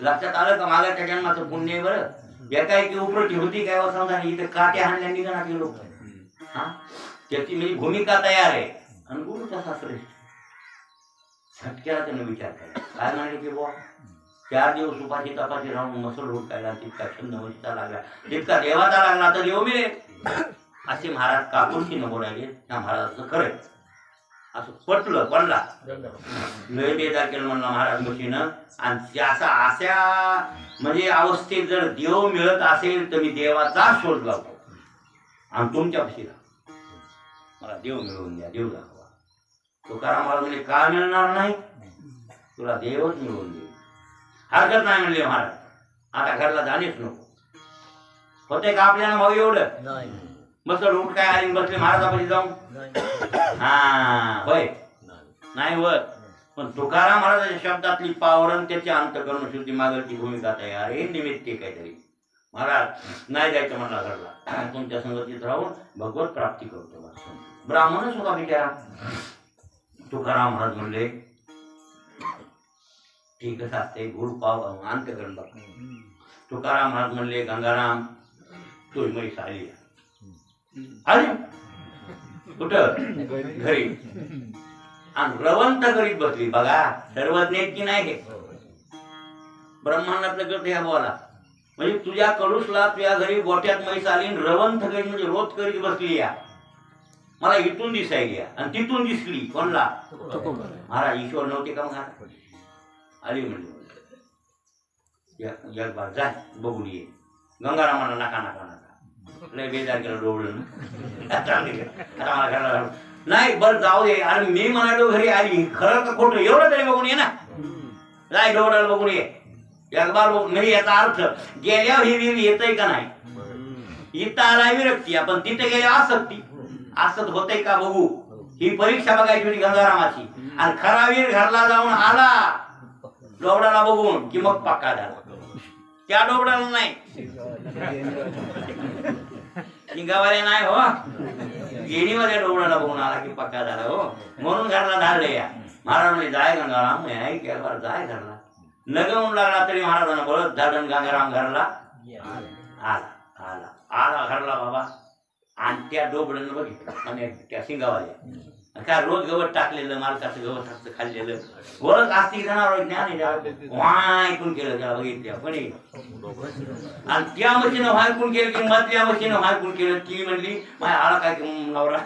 लक्षात आलं का? मागाच्या जन्माचं पुण्य आहे बरं. एकाएकी उपरती होती काय समजा, इथे काट्या हाणल्या निघणा की लोक. हा, त्याची म्हणजे भूमिका तयार आहे. आणि गुरु कसा श्रेष्ठ झटक्याला त्यानं विचार केला. काय म्हणाले की बुवा 4 दिवस उपाशी तपाशी राहून मसल हुडकायला तितका छंद वंचिता लागला, तितका देवाचा लागला तर देव मिळेल असे महाराज काकुळशीनं बोलायले. त्या महाराजाचं खरंय. असं पटलं पडला लय बेजार केलं म्हणला महाराज मशीनं. आणि अशा म्हणजे अवस्थेत जर देव मिळत असेल तर मी देवाचा शोध लावतो आणि तुमच्यापाशी राहा, मला देव मिळवून द्या, देव दाखवा. तुकाराम महाराज म्हणजे का मिळणार नाही? तुला देवच मिळवून दे. हरकत नाही म्हणले महाराज, आता घरला जाणेच नको. होते का आपल्याला भाऊ एवढं? बसल उठ काय आली बसले महाराजापाशी जाऊन? हा होय नाही वर. पण तुकाराम महाराजाच्या शब्दातली पावर आणि त्याचे अंतकरण शुद्धी मागलची भूमिका तयार आहे. निमित्त काहीतरी महाराज नाही जायचं म्हणला घरला, तुमच्या संगतीत राहून भगवत प्राप्ती करतो. ब्राह्मणच होता बिचारा. तुकाराम महाराज म्हणले ठीकच असते, गुरु पाव अंतकरण बघ. तुकाराम महाराज म्हणले गंगाराम तू म्हैस आली. आली कुठं? घरी. आणि रवंत करीत बसली. बघा सर्वज्ञ की नाही हे ब्रह्मांडातलं करते ह्या बोला. म्हणजे तुझ्या कळूसला तुझ्या घरी गोठ्यात म्हैस आली, रवंत करीत म्हणजे रोज करीत बसली. या मला इथून दिसायली आणि तिथून दिसली. कोणला? महाराज ईश्वर नव्हते का? मग आली म्हणली एक बार जा बघून ये. गंगारामाला नका नका नका लय बेजार केलं डोळून. नाही बरं जाऊ दे. अरे मी म्हणालो घरी आली, खरं का खोटं एवढं तरी बघून ये ना. जाय डोळ्याला बघून ये एक बार बघून. म्हणजे याचा अर्थ गेल्यावर ही विरी येतय का नाही? इथं आला विरक्ती, आपण तिथे गेल्या आसक्ती. असत होतंय का बघू. ही परीक्षा बघायची होती गंगारामाची. आणि खरा वीर घरला जाऊन आला डोबडाला बघून की मग पक्का झाला. त्या डोबडाला नाही, गावाले नाही हो, गिणीमध्ये डोबडाला बघून आला की पक्का झाला हो. म्हणून घरला धाडले. या महाराज म्हणजे जाय गंगाराम ऐक जाय घरला. नगवून लागला तरी महाराजांना बोलत धाडण गंगाराम घरला आला. आला आला घरला बाबा. आणि त्या डोबड्यानं बघितलं आणि त्या शिंगावाल्या काय रोज गवत टाकलेलं, मालकाचं गवत असतं खाल्लेलं. वरच आस्तिक जनावर ज्ञान ऐकून केलं त्याला बघितल्या पण. आणि त्या मशीनं व्हायकून केलं की मधल्या मशीनं व्हायकून केलं. ती म्हणली माय आला काय नवरा.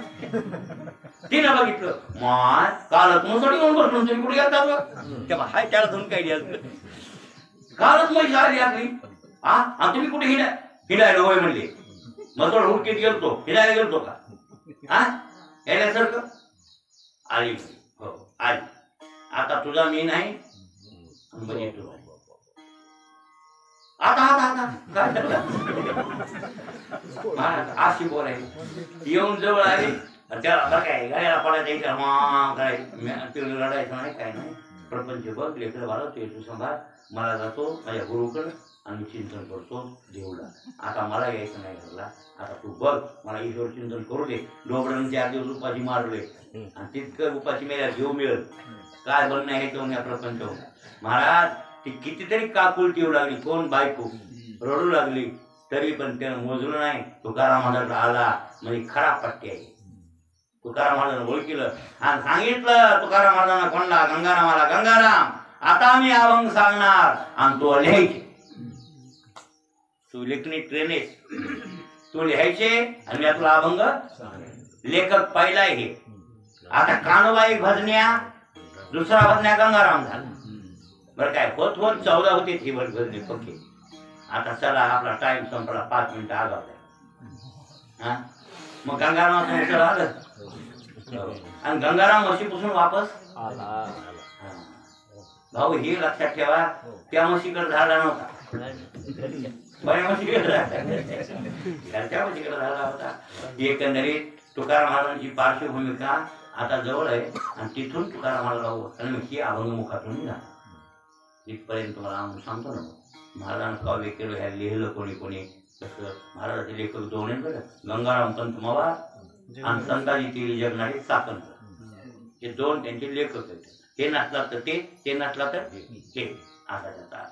तिनं बघितलं माय कालच मुसडी म्हणून बसलो तुम्ही कुठे गेलता तेव्हा हाय त्याला धरून काय द्यायचं. कालच म्हैस आली आपली. हा तुम्ही कुठे हिंडायला होय म्हणले. मसोड हुडकीत गेलतो, हिंडायला गेलतो का? हा यायल्यासारखं आली. हो आली. आता तुझा मी नाही आता आता काय अशी बोलायची. येऊन जवळ आली त्याला काय गाड्याला पडायचं काय रडायचं नाही काय नाही. प्रपंच बघ लेकर बाळा तू सांभाळ. मला जातो माझ्या गुरुकडे आणि चिंतन करतो देऊला. आता मला यायचं नाही घरला. आता तू बघ मला ईश्वर चिंतन करू दे. डोबड्यानं 4 दिवस उपाशी मारले आणि तितकं उपाशी मेल्या घेऊ मिळत काय बघ नाही हे या प्रपंच. महाराज ती कितीतरी काकुलती येऊ लागली. कोण बायको रडू लागली तरी पण त्यानं मोजलं नाही. तुकाराम महाराज आला म्हणजे खरा पट्टी आहे. तुकाराम महाराजांना ओळखीलं आणि सांगितलं तुकाराम महाराजांना कोणला गंगारामाला गंगाराम आता मी अभंग सांगणार आणि तो लिहायचे. तू लेखनी ट्रेनेस तू लिहायचे आणि मी तुला अभंग लेखक पहिला हे. आता कानोबा एक भजन्या दुसरा भजन्या गंगाराम झाला बरं काय. होत होत 14 होते ती भजने पक्के. आता चला आपला टाइम संपला 5 मिनिटं आगावला. हा मग गंगाराम संसार आलं आणि गंगाराम म्हशीपासून वापस आला. भाऊ हे लक्षात ठेवा त्या म्हशीकडे झाला नव्हता. घरच्या तिकडे झाला होता. एकंदरीत तुकाराम महाराजांची पार्श्वभूमिका आता जवळ आहे आणि तिथून तुकाराम महाराज आणि ही अभंगमुखातून निघाला. इथपर्यंत तुम्हाला आम्ही सांगतो ना महाराजांना काव्य केलं ह्या लिहिलं कोणी कोणी तसं महाराजाचे लेखक दोन आहेत बरं, गंगाराम पंत मवाळ आणि संताजी तेली जगणारे चाकण, हे दोन त्यांचे लेखक आहेत. हे नसला तर ते नसला तर हे असा त्याचा